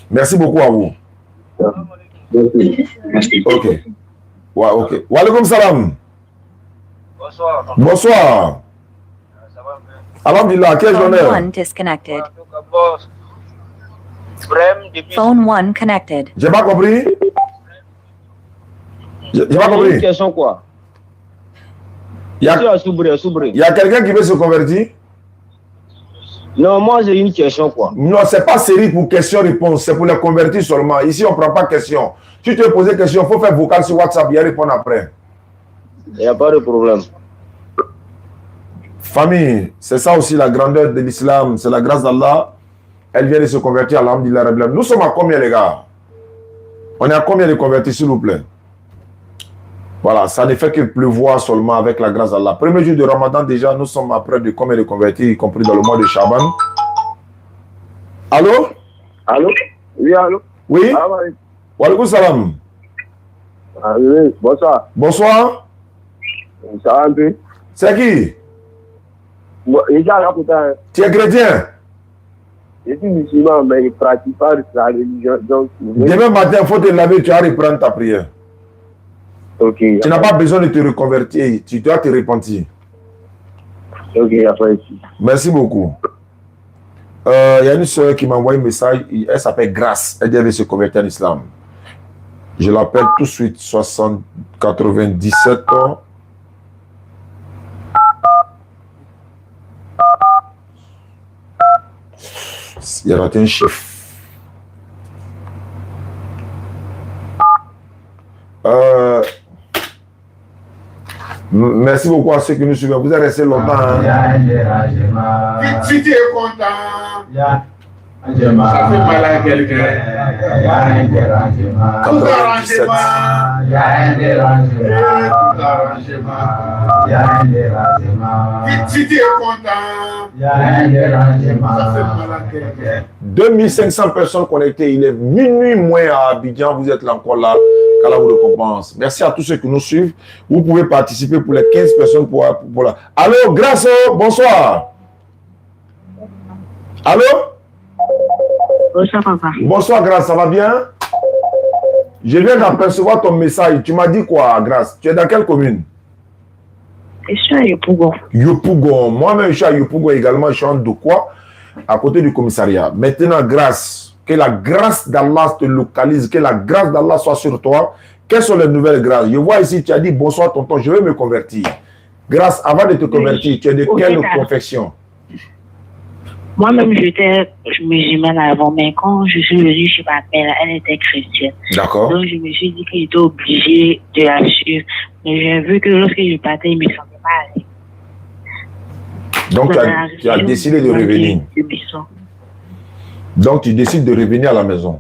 Merci beaucoup à vous. Ok. Ouais, ok. Wa alaikum salam. Bonsoir. Bonsoir. Alhamdulillah, quelle journée? Phone 1 disconnected. Phone 1 connected. J'ai pas compris. J'ai pas compris. Une question quoi? Il y a quelqu'un qui veut se convertir? Non, moi j'ai une question quoi. Non, c'est pas série pour question-réponse, c'est pour les convertir seulement. Ici, on prend pas question. Si tu veux poser question, il faut faire vocal sur WhatsApp et répondre après. Il n'y a pas de problème. Famille, c'est ça aussi la grandeur de l'islam, c'est la grâce d'Allah. Elle vient de se convertir à l'Alhamdulillah. Nous sommes à combien les gars? On est à combien de convertis, s'il vous plaît? Voilà, ça ne fait que pleuvoir seulement avec la grâce d'Allah. Premier jour de Ramadan, déjà, nous sommes à près de combien de convertis, y compris dans le mois de Shaban? Allô? Allô? Oui, allô? Oui? Wa alaikum salam. Ah, oui, bonsoir. Bonsoir. Ça va un peu? C'est qui? Tu es chrétien? Je suis musulman, mais je ne pratique pas la religion. Donc, demain matin, il faut te laver, tu vas reprendre ta prière. Ok. Tu n'as pas besoin de te reconvertir, tu dois te repentir. Ok, il n'y a pas ici. Merci beaucoup. Il y a une soeur qui m'a envoyé un message, elle s'appelle Grâce, elle devait se convertir en islam. Je l'appelle tout de suite, 97 ans. Il y a un chiffre. Merci beaucoup à ceux qui nous suivent. Vous êtes restés longtemps. Si tu es content, ça fait mal à quelqu'un. Tout arrangement, il y a un dérangement. Tout arrangement, il y a un dérangement. Si tu es content, il y a un dérangement. Ça fait mal à quelqu'un. 2500 personnes connectées. Il est minuit moins à Abidjan. Vous êtes là encore là. Qu'Allah vous récompense. Merci à tous ceux qui nous suivent. Vous pouvez participer pour les 15 personnes pour là. Allô, Grâce, bonsoir. Allô? Bonsoir, papa. Bonsoir, Grâce, ça va bien? Je viens d'apercevoir ton message. Tu m'as dit quoi, Grâce? Tu es dans quelle commune? Je suis à Yopougon. Yopougon. Moi-même, je suis à Yopougon également. Je suis en Dokwa, à côté du commissariat. Maintenant, Grâce, que la grâce d'Allah te localise, que la grâce d'Allah soit sur toi. Quelles sont les nouvelles grâces? Je vois ici, tu as dit bonsoir tonton, je vais me convertir. Grâce, avant de te convertir, tu es de quelle confession? Moi-même, j'étais musulmane avant, mais quand je suis venue chez ma mère, elle était chrétienne. D'accord. Donc, je me suis dit qu'il était obligé de la suivre. Mais j'ai vu que lorsque je partais, il me semblait pas aller. Donc, tu as décidé de revenir. Donc, tu décides de revenir à la maison.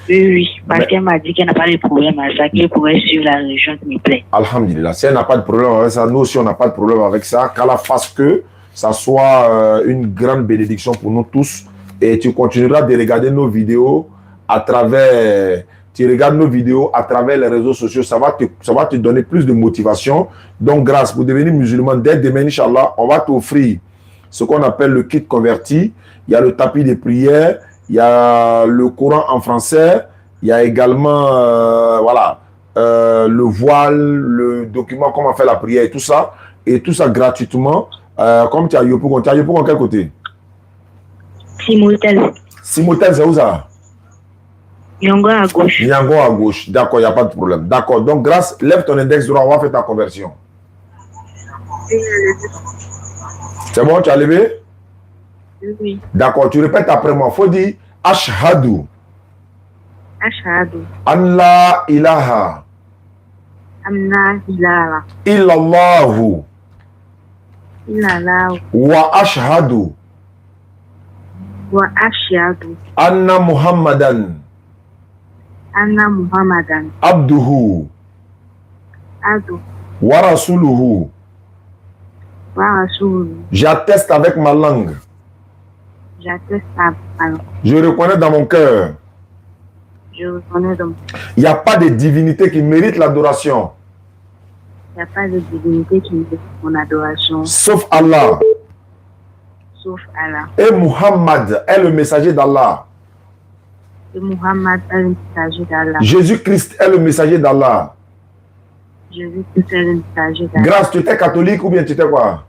Oui, parce qu'elle m'a dit qu'elle n'a pas de problème avec ça, qu'elle pourrait suivre la religion qui me plaît. Alhamdulillah, si elle n'a pas de problème avec ça, nous aussi on n'a pas de problème avec ça, qu'Allah fasse que ça soit une grande bénédiction pour nous tous. Et tu continueras de regarder nos vidéos à travers, tu regardes nos vidéos à travers les réseaux sociaux, ça va te donner plus de motivation. Donc, grâce pour devenir musulman, dès demain, Inch'Allah, on va t'offrir ce qu'on appelle le kit converti. Il y a le tapis de prière, il y a le Coran en français, il y a également le voile, le document, comment faire la prière et tout ça gratuitement. Comme tu as Yopougon, quel côté? Simotel. Simotel, c'est où ça? Yango à gauche. Yango à gauche, d'accord, il n'y a pas de problème. D'accord, donc grâce, lève ton index droit, on va faire ta conversion. C'est bon, tu as levé? Oui. D'accord, tu répètes après moi. Il faut dire Ashhadu. Ashhadu. An la ilaha. Amna ilaha. Illallahu. Illallahu. Wa ashhadu. Wa ashhadu. Anna Muhammadan. Anna Muhammadan. Abduhu. Abdu. Wa rasuluhu. Wa rasuluhu. J'atteste avec ma langue. J'atteste avec ma langue. Je reconnais dans mon cœur. Je reconnais dans mon cœur. Il n'y a pas de divinité qui mérite l'adoration. Il n'y a pas de divinité qui mérite mon adoration. Sauf Allah. Sauf Allah. Et Muhammad est le messager d'Allah. Et Muhammad est le messager d'Allah. Jésus-Christ est le messager d'Allah. Jésus-Christ est le messager d'Allah. Grâce, tu étais catholique ou bien tu étais quoi?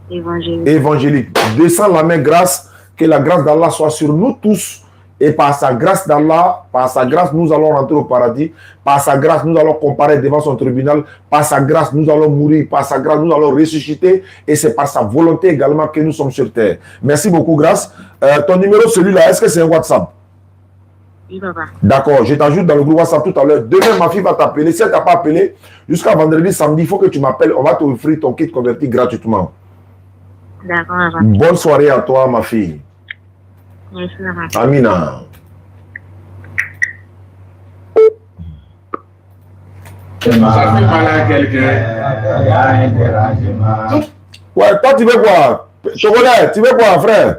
Évangélique. Évangélique. Descends la main, grâce, que la grâce d'Allah soit sur nous tous. Et par sa grâce d'Allah, par sa grâce, nous allons rentrer au paradis. Par sa grâce, nous allons comparer devant son tribunal. Par sa grâce, nous allons mourir. Par sa grâce, nous allons ressusciter. Et c'est par sa volonté également que nous sommes sur terre. Merci beaucoup, grâce. Ton numéro, celui-là, est-ce que c'est un WhatsApp? Oui, papa. D'accord, je t'ajoute dans le groupe WhatsApp tout à l'heure. Demain, ma fille va t'appeler. Si elle ne t'a pas appelé, jusqu'à vendredi, samedi, il faut que tu m'appelles. On va t'offrir ton kit converti gratuitement. D'accord, papa. Bonne soirée à toi, ma fille. Merci, papa. Amina. Ça fait mal à quelqu'un. Ouais, toi tu veux quoi? Chocolat, tu veux quoi, frère?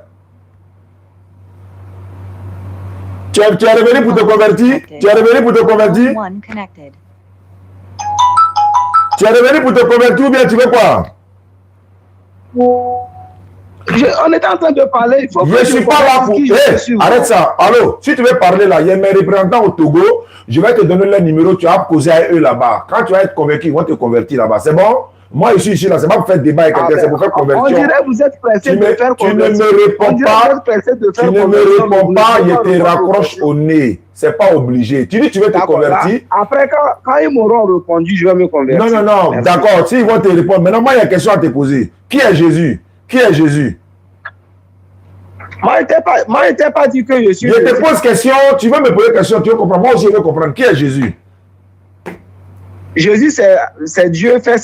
Tu es revenu pour te convertir? Tu es revenu pour te convertir? One connected. Tu es revenu pour te convertir ou bien tu veux quoi? On est en train de parler. Il faut je ne suis pas là pour... Hey, arrête ça. Allô, si tu veux parler là, il y a mes représentants au Togo. Je vais te donner leur numéro. Tu vas causer à eux là-bas. Quand tu vas être convaincu, ils vont te convertir là-bas. C'est bon? Moi, je suis ici là. C'est pas pour faire débat avec quelqu'un. C'est pour faire conversion. On dirait que vous êtes pressé de faire conversion. Tu ne me réponds pas. Tu ne me réponds pas. Je te raccroche au nez. C'est pas obligé. Tu dis tu veux te convertir. Après, quand ils m'auront répondu, je vais me convertir. Non, non, non. D'accord. S'ils vont te répondre. Maintenant, moi, il y a une question à te poser. Qui est Jésus? Qui est Jésus? Moi, je t'ai pas dit que je suis. Je te pose question, tu veux me poser question, tu veux comprendre. Moi aussi, je veux comprendre. Qui est Jésus? Jésus, c'est Dieu fait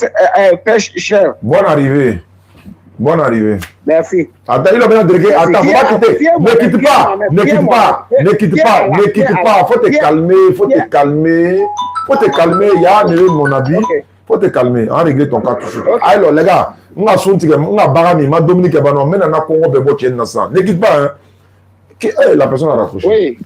chair. Bonne arrivée. Bonne arrivée. Merci. Attends, il a bien délégué. Attends, faut pas quitter. Ne quitte pas. Ne quitte pas. Ne quitte pas. Ne quitte pas. Faut te calmer. Faut te calmer. Faut te calmer. Il y a un de mon habit. Faut te calmer. On règle ton cas tout de suite. Alors, les gars, on a son tigre, on a barami, ma Dominique Ebano, mais on a Congo Bebo qui est innocent. Ne quitte pas, hein. La personne a raccroché. Oui.